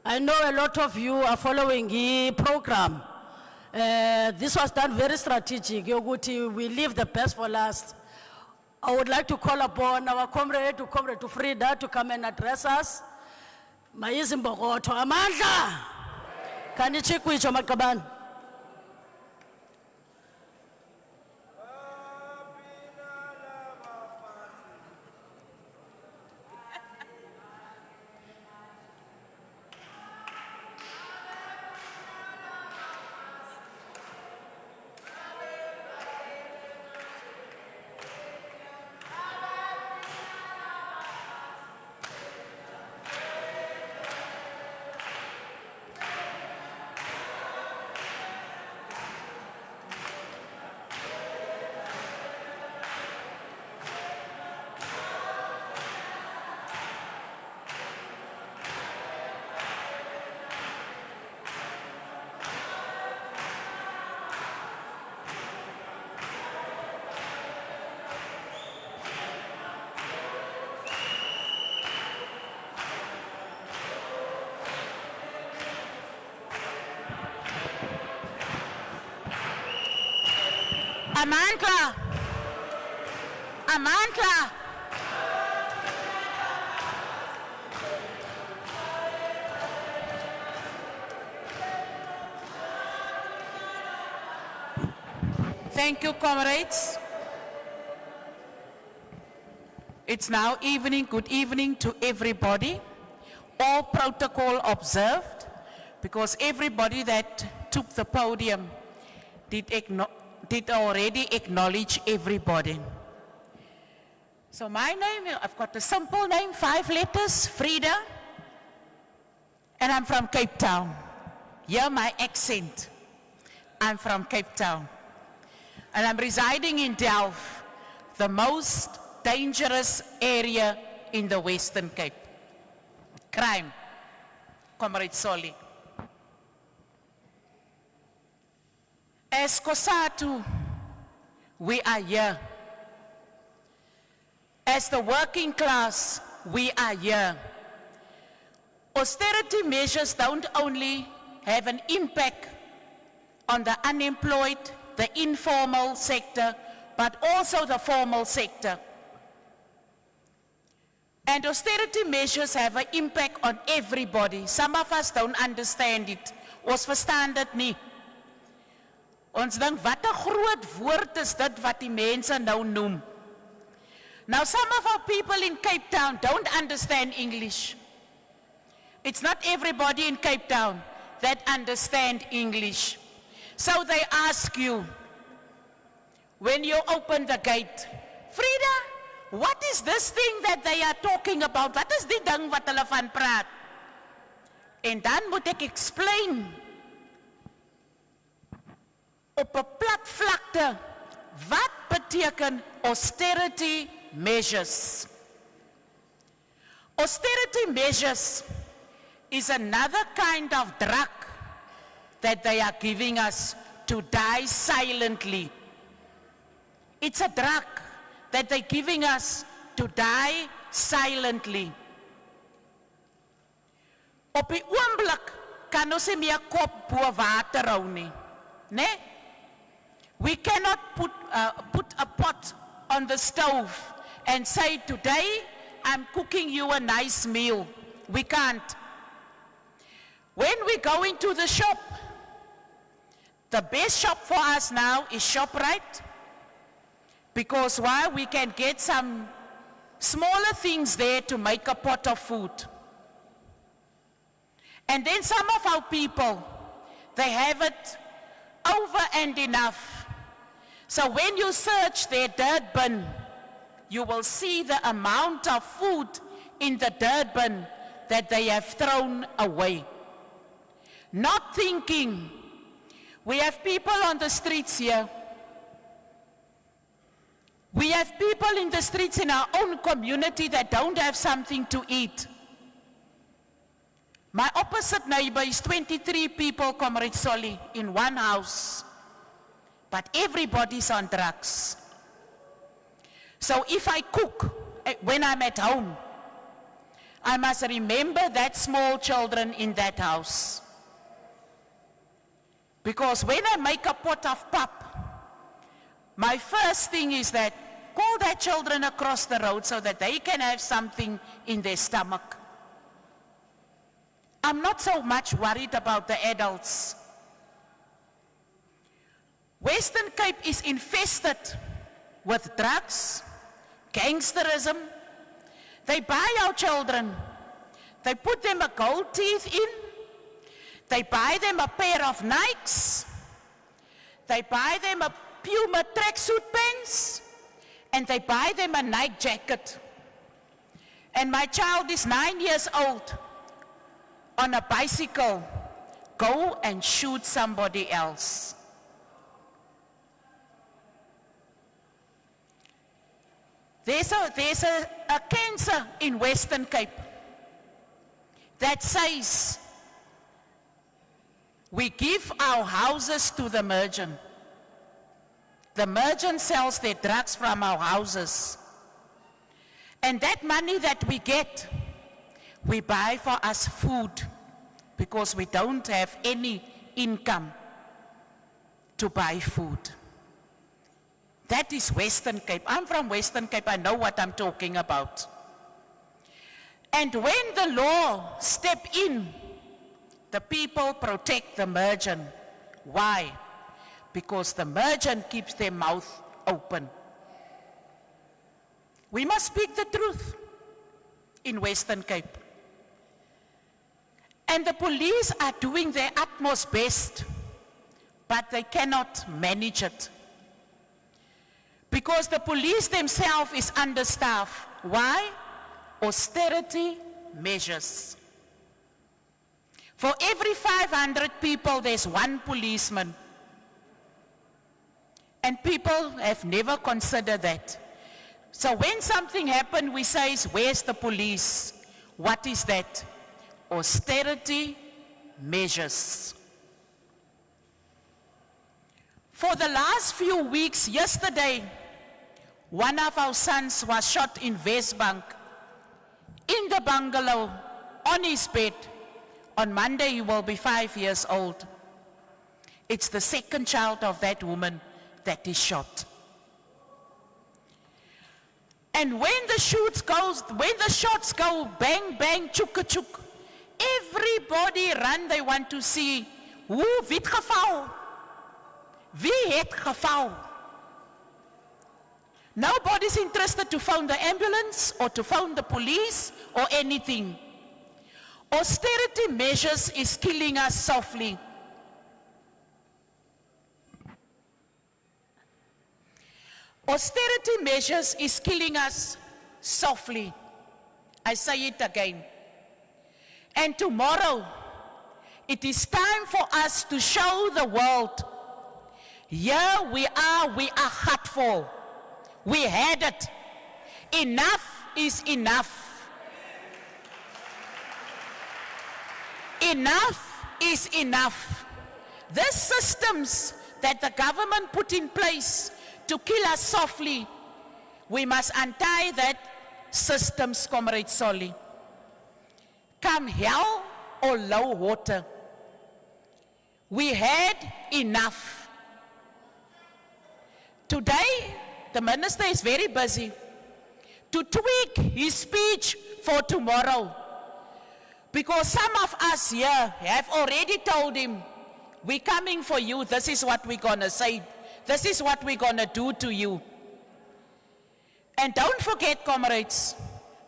I know a lot of you are following the program. This was done very strategic. Yoguti, we leave the best for last. I would like to call upon our comrade to Frida to come and address us. Maizimbogoto Amanda. Can you check which Makaban? Amandla. Amandla. Thank you, comrades. It's now evening. Good evening to everybody. All protocol observed, because everybody that took the podium did already acknowledge everybody. So my name, I've got a simple name, 5 letters, Frida, and I'm from Cape Town. Hear my accent. I'm from Cape Town. And I'm residing in Delft, the most dangerous area in the Western Cape. Crime, Comrade Soli. As COSATU, we are here. As the working class, we are here. Austerity measures don't only have an impact on the unemployed, the informal sector, but also the formal sector. And austerity measures have an impact on everybody. Some of us don't understand it. Ons verstaan dit nie. Ons dink, wat 'n groot woord is dit wat die mense nou noem. Now some of our people in Cape Town don't understand English. It's not everybody in Cape Town that understand English. So they ask you, when you open the gate, Frida, what is this thing that they are talking about? Wat is die ding wat hulle van praat? En dan moet ek explain op 'n plat vlakte wat beteken austerity measures. Austerity measures is another kind of drug that they are giving us to die silently. It's a drug that they're giving us to die silently. Op die oomblik kan ons nie meer kop bo water hou nie, né? We cannot put a pot on the stove and say, today I'm cooking you a nice meal. We can't. When we go into the shop, the best shop for us now is ShopRite, because why? We can get some smaller things there to make a pot of food. And then some of our people, they have it over and enough. So when you search their dirt bin, you will see the amount of food in the dirt bin that they have thrown away. Not thinking, we have people on the streets here. We have people in the streets in our own community that don't have something to eat. My opposite neighbor is 23 people, Comrade Solly, in one house. But everybody's on drugs. So if I cook when I'm at home, I must remember that small children in that house. Because when I make a pot of pap, my first thing is that call that children across the road so that they can have something in their stomach. I'm not so much worried about the adults. Western Cape is infested with drugs, gangsterism. They buy our children. They put them a gold teeth in. They buy them a pair of Nikes. They buy them a Puma tracksuit pants. And they buy them a Nike jacket. And my child is 9 years old. On a bicycle, go and shoot somebody else. There's a cancer in Western Cape that says we give our houses to the merchant. The merchant sells their drugs from our houses. And that money that we get, we buy for us food because we don't have any income to buy food. That is Western Cape. I'm from Western Cape. I know what I'm talking about. And when the law step in, the people protect the merchant. Why? Because the merchant keeps their mouth open. We must speak the truth in Western Cape. And the police are doing their utmost best, but they cannot manage it. Because the police themselves is understaffed. Why? Austerity measures. For every 500 people, there's one policeman. And people have never considered that. So when something happens, we say, where's the police? What is that? Austerity measures. For the last few weeks, yesterday, one of our sons was shot in Westbank, in the bungalow, on his bed. On Monday, he will be 5 years old. It's the second child of that woman that is shot. And when the shots go bang, bang, chukka, chuk, everybody run, they want to see who wit geval. Wie het geval? Nobody's interested to phone the ambulance or to phone the police or anything. Austerity measures is killing us softly. Austerity measures is killing us softly. I say it again. And tomorrow, it is time for us to show the world, here we are heartful. We had it. Enough is enough. Enough is enough. These systems that the government put in place to kill us softly, we must untie that systems, Comrade Solly. Come hell or low water, we had enough. Today, the minister is very busy to tweak his speech for tomorrow, because some of us here have already told him, we're coming for you, this is what we're gonna say, this is what we're gonna do to you. And don't forget, comrades,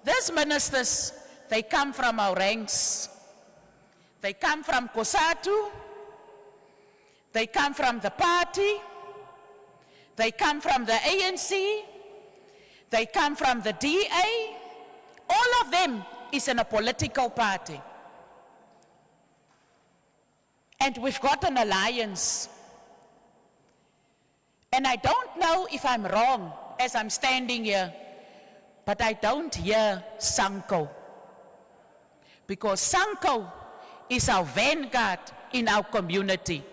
these ministers, they come from our ranks. They come from COSATU, they come from the party, they come from the ANC, they come from the DA. All of them is in a political party. And we've got an alliance. And I don't know if I'm wrong as I'm standing here, but I don't hear Sanko. Because Sanko is our vanguard in our community.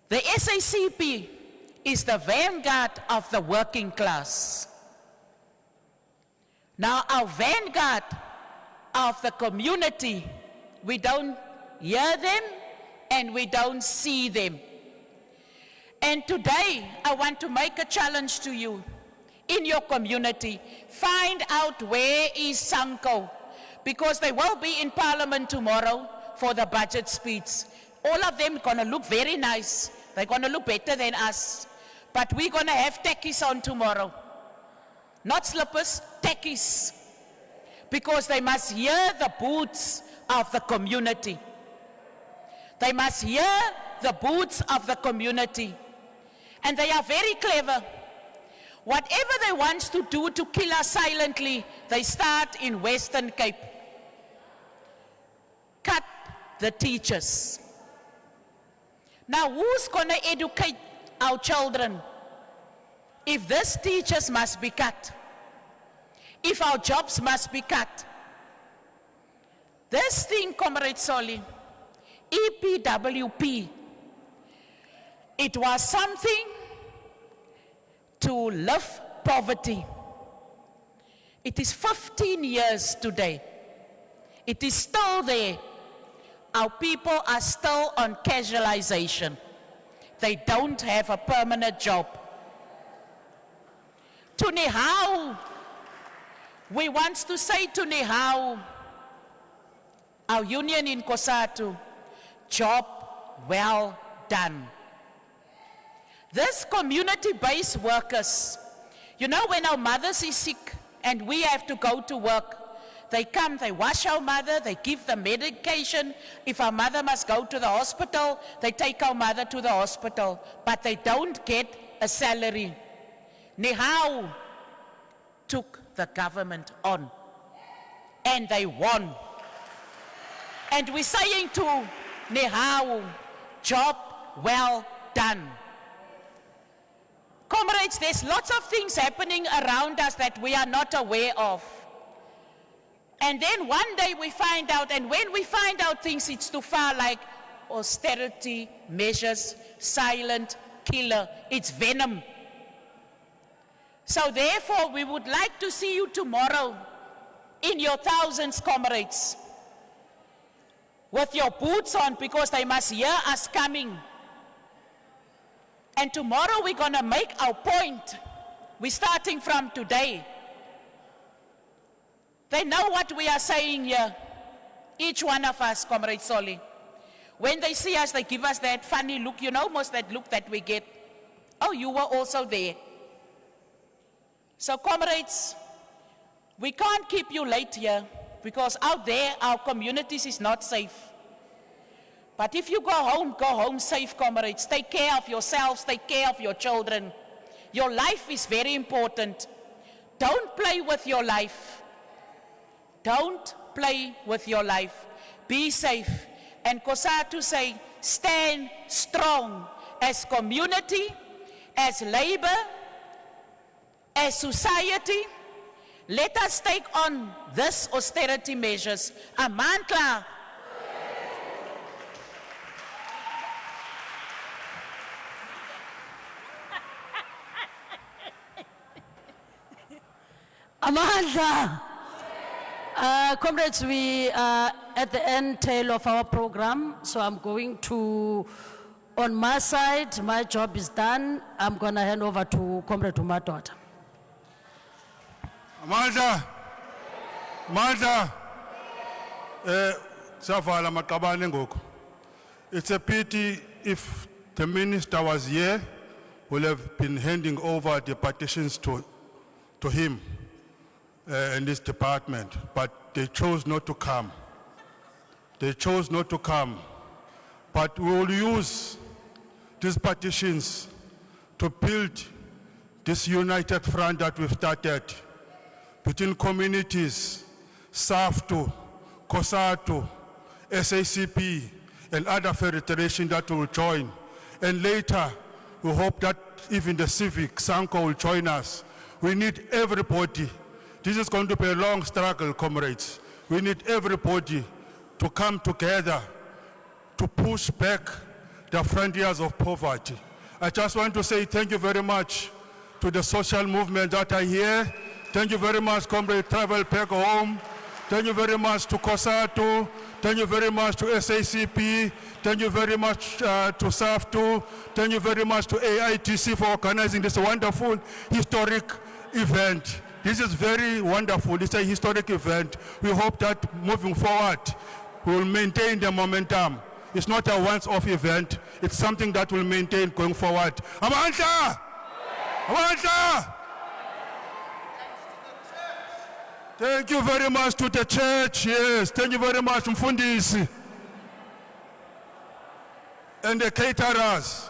The SACP is the vanguard of the working class. Now our vanguard of the community, we don't hear them and we don't see them. And today I want to make a challenge to you. In your community, find out where is Sanko, because they will be in Parliament tomorrow for the budget speech. All of them gonna look very nice. They're gonna look better than us. But we're gonna have tekkies on tomorrow. Not slippers, tekkies. Because they must hear the boots of the community. They must hear the boots of the community. And they are very clever. Whatever they want to do to kill us silently, they start in Western Cape. Cut the teachers. Now who's gonna educate our children if these teachers must be cut? If our jobs must be cut? This thing, Comrade Solly, EPWP, it was something to lift poverty. It is 15 years today. It is still there. Our people are still on casualization. They don't have a permanent job. To Nihau, we want to say to Nihau, our union in COSATU, job well done. This community-based workers, you know, when our mothers is sick and we have to go to work, they come, they wash our mother, they give the medication. If our mother must go to the hospital, they take our mother to the hospital, but they don't get a salary. Nihau took the government on, and they won. And we're saying to Nihau, job well done. Comrades, there's lots of things happening around us that we are not aware of. And then one day we find out, and when we find out things, it's too far, like austerity measures, silent killer, it's venom. So therefore, we would like to see you tomorrow in your thousands, comrades, with your boots on, because they must hear us coming. And tomorrow we're gonna make our point We're starting from today. They know what we are saying here. Each one of us, Comrade Solly. When they see us, they give us that funny look, you know, almost that look that we get. Oh, you were also there. So comrades, we can't keep you late here because out there, our communities is not safe. But if you go home safe, comrades. Take care of yourselves, take care of your children. Your life is very important. Don't play with your life. Don't play with your life. Be safe. And Kosatu say, stand strong as community, as labor, as society. Let us take on this austerity measures. Amandla. Amandla. Comrades, we are at the end tail of our program, so I'm going to, on my side, my job is done. I'm going to hand over to Comrade Umatota. Amandla, siyavala maqabane ngoku. It's a pity if the minister was here, would have been handing over the partitions to him and his department, but they chose not to come. They chose not to come. But we will use these partitions to build this united front that we've started between communities, SAFTU, COSATU, SACP, and other federations that will join. And later, we hope that even the civic, SANCO, will join us. We need everybody. This is going to be a long struggle, comrades. We need everybody to come together to push back the frontiers of poverty. I just want to say thank you very much to the social movement that are here. Thank you very much, Comrade Travel Back Home. Thank you very much to COSATU. Thank you very much to SACP. Thank you very much to SAFTU. Thank you very much to AITC for organizing this wonderful historic event. This is very wonderful. It's a historic event. We hope that moving forward, we will maintain the momentum. It's not a once-off event. It's something that will maintain going forward. Amandla! Amandla! Thank you very much to the church. Yes, thank you very much, Mfundisi. And the caterers.